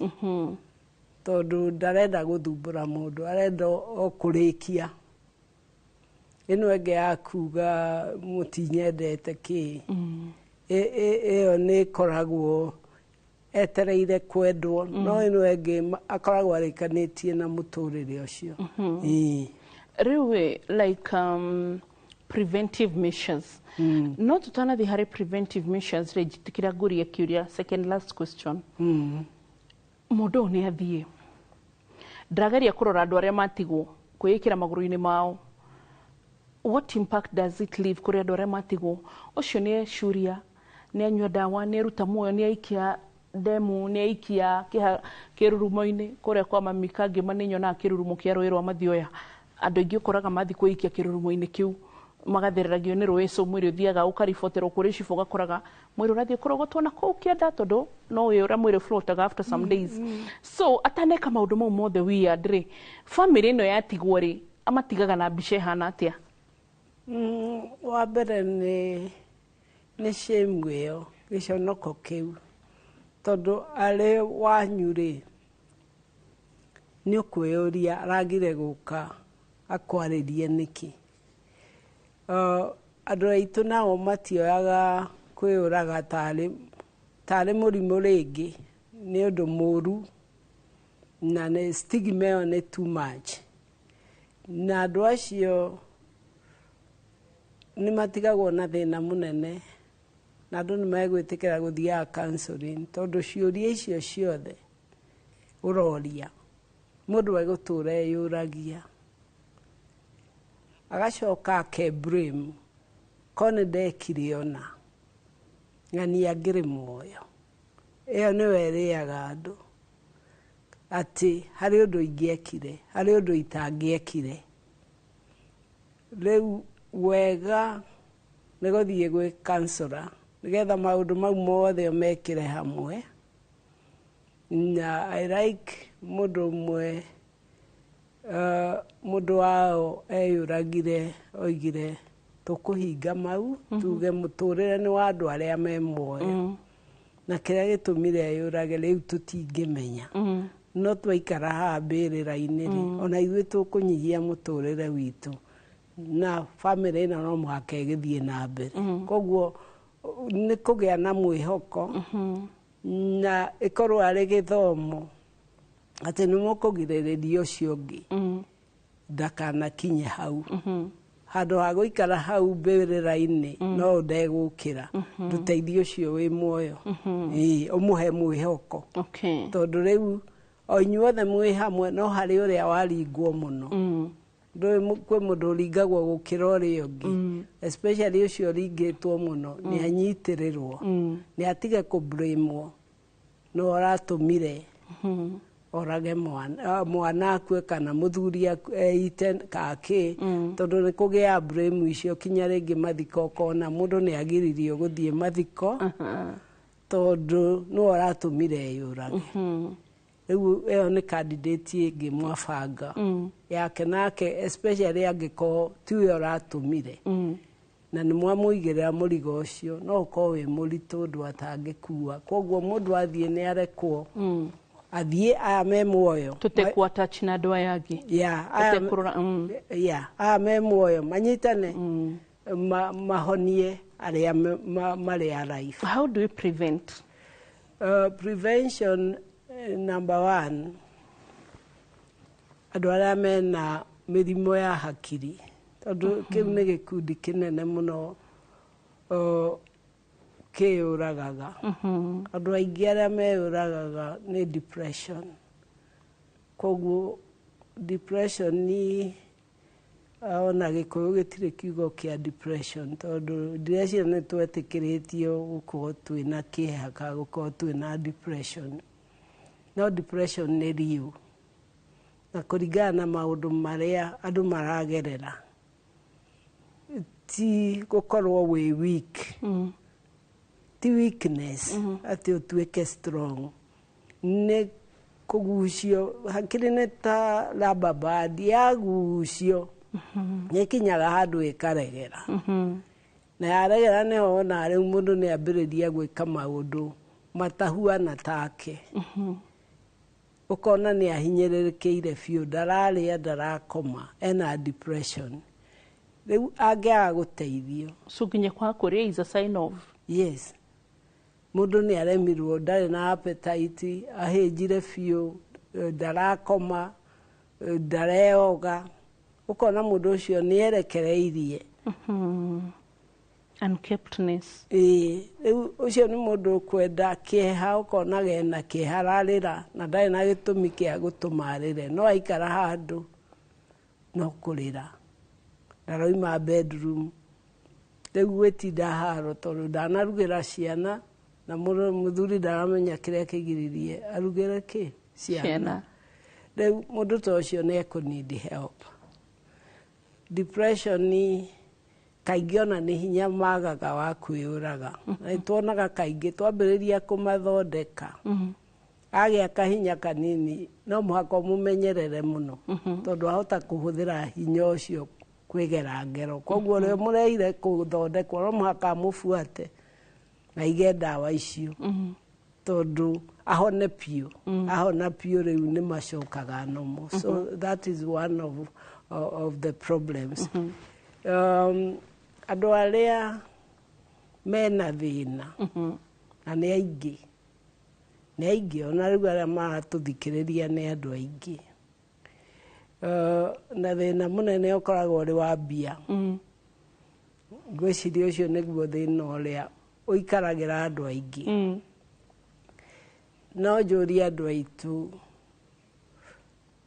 tondũ ndarenda gũthumbũra mũndũ arenda o kũrĩkia ĩno ĩngĩ ya kuga mũtinyendete kĩ ĩyo nĩ ĩkoragwo etereire kwendwo no ĩno ĩngĩ akoragwo arĩkanĩtie na mũtũrĩre ũcio rĩu like preventive measures no tutanathi harĩ preventive measures rĩnjĩtĩkĩra ngũrie kĩũria second last question mũndũ ũyũ nĩ athiĩ ndageria kũrora andũ arĩa matigwo kwĩĩkĩra magũrũ-inĩ mao what impact does it leave kũrĩ andũ arĩa matigwo ũcio nĩ ecuria nĩ anyua ndawa nĩ eruta muoyo nĩ aikia ndemu nĩ aikia kĩrurumo-inĩ kũrĩa kwa mami kangĩma nĩ nyonaga kĩrurumo kĩa rũĩ rwa mathioya andũ aingĩ ũkoraga mathiĩ kũikia kĩrurumo-inĩ kĩu magathereragio nĩ rũĩ so mwĩrĩ ũthiaga ũkariboterwo kũrĩ cibũ ũgakoraga mwĩrĩ ũrathiĩ kũrogotwo na kũu kĩanda tondũ no ũyũ ũrĩa mwĩrĩ floataga after some days so ataneka maũndũ mau mothe weird rĩ family ĩno yatigwo rĩ amatigaga na mbica ĩhana atĩa wa mbere nĩ shame ĩyo gĩconoko kĩu tondũ arĩ wanyu rĩ nĩ ũkwĩyũria aragire gũka akwarĩrie nĩkĩ andũ aitũ nao matioyaga kwĩyũraga tarĩ mũrimũ rĩngĩ nĩ ũndũ mũru na nĩ stigma ĩyo nĩ too much na andũ acio nĩ matigagwo na thĩna mũnene na andũ nĩ megwĩtĩkĩra gũthiaga counseling tondũ ciũria icio ciothe ũroria mũndũ egũtũra eyũragia agacoka akeblame ko nĩ ndekire ona ng'ani angĩrĩ muoyo ĩyo nĩyo ĩrĩaga andũ atĩ harĩ ũndũ ingĩekire harĩ ũndũ itangĩekire rĩu wega nĩ gũthiĩ gwĩ counselor nĩgetha maũndũ mau mothe mekĩre hamwe na I like mũndũ ũmwe mũndũ wao eyũragire oigire tũkũhinga mau tuge mũtũrĩre nĩ wa andũ arĩa me muoyo na kĩrĩa gĩtũmire eyũrage rĩu tũtingĩmenya no twaikara haha mbĩrĩra-inĩ rĩ ona ithuĩ tũkũnyihia mũtũrĩre witũ na family ĩno no mũhaka ĩgĩthiĩ na mbere koguo nĩ kũgĩa na mwĩhoko na ĩkorwo arĩ gĩthomo atĩ nĩ mũkũgirĩrĩria ũcio ũngĩ ndakanakinye hau handũ ha gũikara hau mbĩrĩra-inĩ no ndegũkĩra ndũteithie ũcio wĩ muoyo ũmũhe mwĩhoko tondũ rĩu o inyuothe mwĩ hamwe no harĩ ũrĩa waringwo mũno kwĩ mũndũ ũringagwo gũkĩra ũrĩa ũngĩ especially ũcio ũringĩtwo mũno nĩ anyitĩrĩrwo nĩ atige kũblamwo no ũratũmire orage mwana akue kana mũthuri eite kakĩ tondũ nĩ kũgĩa blame icio kinya rĩngĩ mathiko ũkona mũndũ nĩ agiririo gũthiĩ mathiko tondũ nĩ ũratũmire eyũrage rĩu ĩyo nĩ candidate ĩngĩ mwabanga yake nake especially angĩkorwo tiwe ũratũmire na nĩ mwamũigĩrĩra mũrigo ũcio no ũkorwo wĩ mũritũ ũndũ atangĩkua koguo mũndũ athiĩ nĩ arekwo athiĩ aya me muoyo tũtekwo attach na andũ aya angĩ aya me muoyo manyitane mahonie arĩa marĩ alive. How do we prevent? Prevention number one, andũ arĩa mena mĩrimũ ya hakiri tondũ kĩu nĩ gĩkundi kĩnene mũno kĩyũragaga andũ aingĩ arĩa meyũragaga nĩ depression koguo depression ni ona gĩkũyũ gĩtirĩ kiugo kĩa depression tondũ ndĩreciria nĩ twetĩkĩrĩtio gũkorwo twĩna kĩeha ka gũkorwo twĩna depression no depression nĩ riũ na kũringana na maũndũ marĩa andũ maragerera ti gũkorwo wĩ weak ti weakness atĩ ũtuĩke strong nĩ kũgucio hakiri nĩ ta rubber band yagucio nĩkinyaga handũ ĩkaregera na yaregera nĩho ona rĩu mũndũ nĩambĩrĩria gwĩka maũndũ matahuana take ũkona nĩahinyĩrĩrĩkĩire biũ ndararĩa ndarakoma ena depression rĩu angĩaga gũteithio so nginya kwa kũrĩa is a sign of yes mũndũ nĩaremirwo ndarĩ na appetite ahĩnjire biũ ndarakoma ndareoga ũkona mũndũ ũcio nĩerekereirie unkeptness rĩu ũcio nĩ mũndũ ũkwenda kĩeha ũkona gena kĩeha ararĩra na ndarĩ na gĩtũmi kĩa gũtũma arĩre no aikara handũ no kũrĩra ndaroima bedroom rĩu gwĩtinda haro tondũ ndanarugĩra ciana na mũthuri ndaramenya kĩrĩa kĩgiririe arugĩre kĩ ciana rĩu mũndũ ta ũcio nĩekũnidi help depression kaingĩ ona nĩ hinya magaga wa kwĩyũraga na nĩtuonaga kaingĩ twambĩrĩria kũmathondeka agĩa kahinya kanini no mũhaka ũmũmenyerere mũno tondũ ahota kũhũthĩra hinya ũcio kwĩgera ngero koguo rĩo mũreire kũthondekwo no mũhaka mũbuate na ige ndawa icio tondũ ahone piũ ahona piũ rĩu nĩ macokaga normal so that is one of the problems andũ arĩa mena thĩna na nĩ aingĩ ona rĩu arĩa maratũthikĩrĩria nĩ andũ aingĩ na thĩna mũnene ũkoragwo ũrĩ wa mbia ngwĩciria ũcio nĩguo thĩna ũrĩa ũikaragĩra andũ aingĩ no njũrie andũ aitũ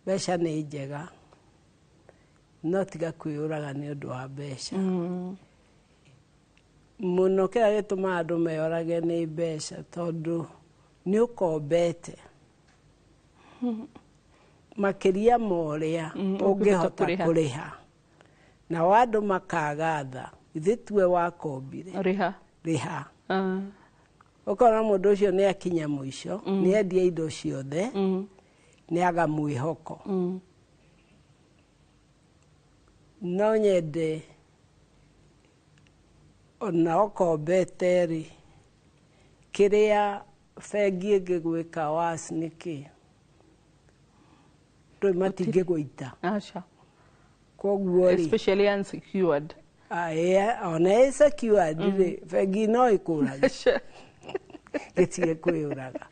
mbeca nĩ njega no tiga kwĩyũraga nĩ ũndũ wa mbeca mũno kĩrĩa gĩtũmaga andũ meyorage nĩ mbeca tondũ nĩ ũkombete makĩria ma ũrĩa ũngĩhota kũrĩha na andũ makaga tha ithe tuwe wakombire rĩha ũkona mũndũ ũcio nĩ akinya mũico nĩ endia indo ciothe nĩ aga mwĩhoko no nyende ona ũkombete rĩ kĩrĩa bengi ĩngĩgwĩka wasi nĩkĩ ndũĩ matingĩgũita koguo rĩ especially unsecured ona secured rĩ bengi no ĩkũrage gĩtige kwĩyũraga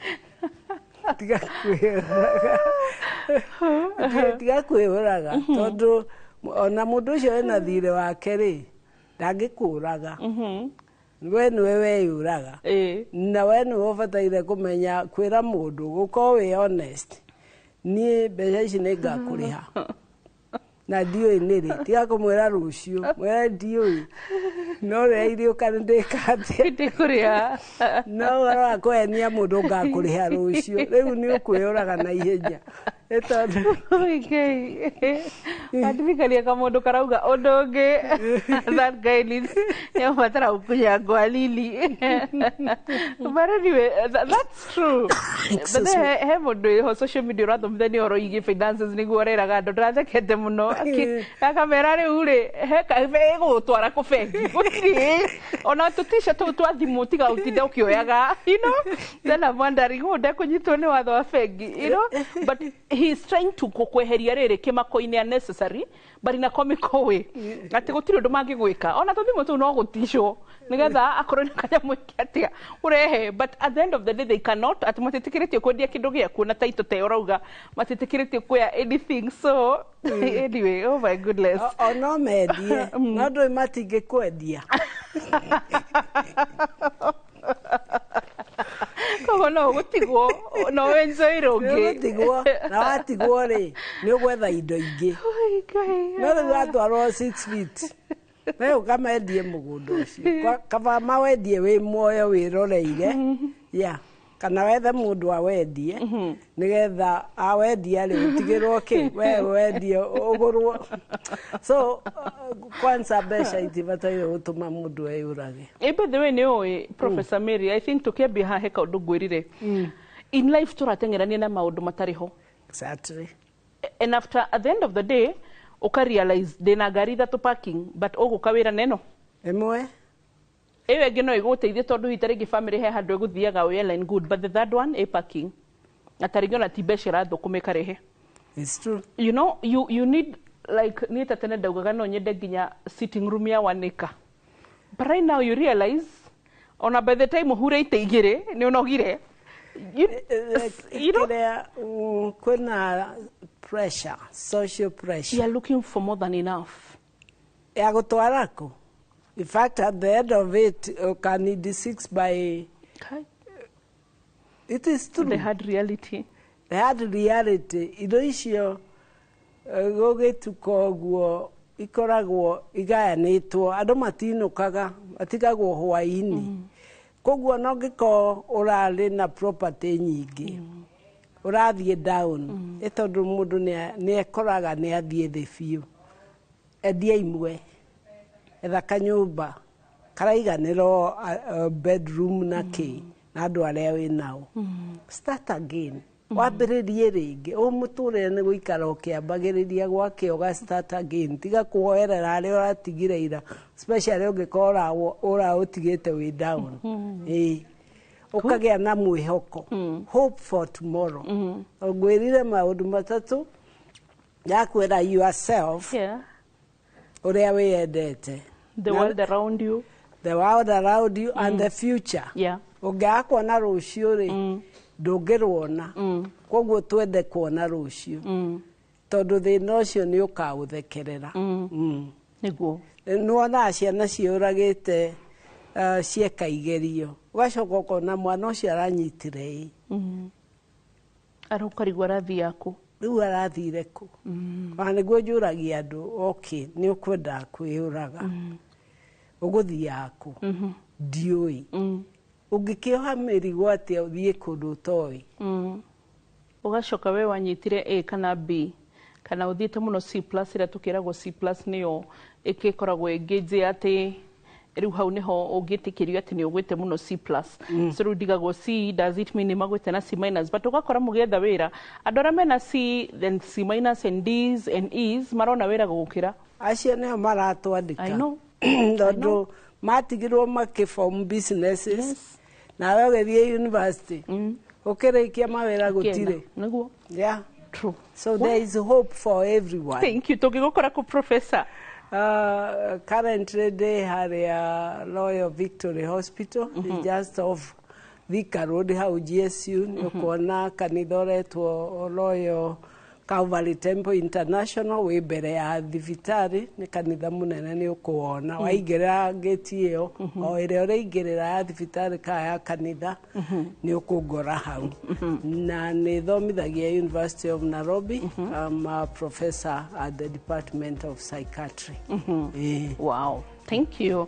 tiga kwĩyũraga tondũ ona mũndũ ũcio ena thirĩ wake rĩ ndangĩkũraga we nĩwe weyũraga na we nĩwe ũbataire kũmenya kwĩra mũndũ gũkorwo wĩ honest niĩ mbeca ici nĩ ngakũrĩha na ndiũĩ nĩrĩ tiga kũmwĩra rũciũ mwĩra ndiũĩ no rĩa iriũka nĩ ndĩkũrĩha no ũhoro wa kũhenia mũndũ ngakũrĩha rũciũ rĩu nĩ ũkwĩyũraga na ihenya nĩ tondũ atirikaria kamũndũ karauga ũndũ ũngĩ that guy needs nĩabatara gũkunya ngwalili but anyway that's true he mũndũ ho social media ũrathomithania ũhoro igie finances nĩguo ũreraga andũ ndĩrathekete mũno akamera rĩu rĩ gũgũtwara kũbengi gũtirĩ ona tũtice tũu twa thimũ tiga ũtinde ũkĩoyaga then I'm wondering ndekũnyitwo nĩ watho wa bengi but he's trying to kweheria rĩrĩ kĩmako-inĩ unnecessary but in a comical way atĩ gũtirĩ ũndũ mangĩgwĩka ona tũthimũ tũu no gũticwo nĩgetha akorwo nĩ kanyamũ atiga ũrehe but at the end of the day they cannot atĩ matĩtĩkĩrĩtio kwendia kĩndũ gĩaku na taito te ũrauga matĩtĩkĩrĩtio kuoya anything so anyway oh my goodness no mendie no ndũĩ matingĩkwendia koguo no gũtigwo no enjoy rũngĩ gũtigwo na watigwo rĩ nĩ ũgwetha indo ingĩ no rĩu watwarwo 6 feet we ũkamendie mũgũnda ũcio kaba mawendie wĩ muoyo wĩroreire kana wethe mundu awendie nigetha awendie ri utigirwo ki we wendie ugurwo so kwanza besha itibataire gutuma mundu eyurage by the way ni Professor Mary I think tukiambia ha heka undu gwirire in life turatengerania na maundu matariho exactly and after at the end of the day uka realize dena gari that parking but ugukawira neno emwe ewe ngino iguteithie tondu hitarigi family he handu eguthiaga well and good but the third one parking ataringo na tibeshera thukumika rehe it's true you know you need like ni tatene daugaga no nyende ginya sitting room ya 1 acre but right now you realize ona by the time hureite igire ni unogire you know kuna pressure social pressure you are looking for more than enough ya gutwarako. In fact, at the end of it, you can need 6 by... It is true. The hard reality. The hard reality. Indo icio gugituka guo ikoragwo igayanitwo andu matinukaga matigagwo hwaini koguo no ngiko urari na property nyingi urathie down etondu mundu ni ekoraga ni athie the few endia imwe etha kanyumba karaiganiro bedroom na ki na andu aria wi nao start again wambiririe ringi umuture ni guikara ukiambagiriria gwake uga start again tiga kuhoerera aria uratigire ira especially ungikora ura utigite wi down ukagia na mwihoko hope for tomorrow ngwirire maundu matatu yakwira yourself uria wiyendete the world around you and the future ungiakwona rucio ri ndungirwona koguo twende kuona rucio tondu thina ucio ni ukauthekerera niguo nuona ciana ciuragite cieka igerio ugacoka ukona mwana ucio aranyitire arokarigwa rathi yaku riu arathire ku ona niguo njuragia andu okay ni ukwenda kwiyuraga uguthii yaku ndiui ungikioha mirigo atia uthie kundu toi ugacoka we wanyitire A kana B kana uthiete muno C+ ira tukiragwo C+ niyo ikikoragwo engage ati riu hau niho ungitikirio ati ni ugwite muno C+. So riu ndigagwo C, does it mean magwite na C-, but ugakora mugetha wira andu aria mena C then C- and D's and E's marona wira gukira acio niho maratwandika I know tondu matigirwo makiform businesses na we githie university ukirikia mawira gutire niguo true so there is hope for everyone. Thank you tugigukora ku professor. Currently they have a Royal Victory Hospital just off Thika Road hau GSU nikuona kanitha uretwo Royal Calvary Temple International we mbere ya thibitari ni kanitha munene ni ukuona waingirira gate iyo o ire uraingirira ya thibitari ka ya kanitha ni ukungora hau na ni thomithagia University of Nairobi. I'm a professor at the Department of Psychiatry. Wow, thank you.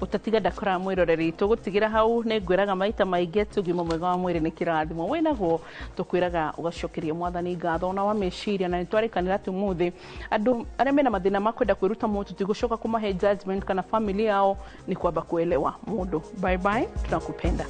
Utatiga ndakora mwiroreri tugutigira hau ne ngwiraga maita maingi tugima mwega wa mwiri ni kirathimo winaguo tukwiraga ugacokeria mwathani ngatho na wa meciria na nitwarikanira ati muthi andu aria mena mathina makwenda kwiruta mutu tigucoka kumahe judgment kana family yao ni kwamba kuelewa mundu. Bye bye, tunakupenda.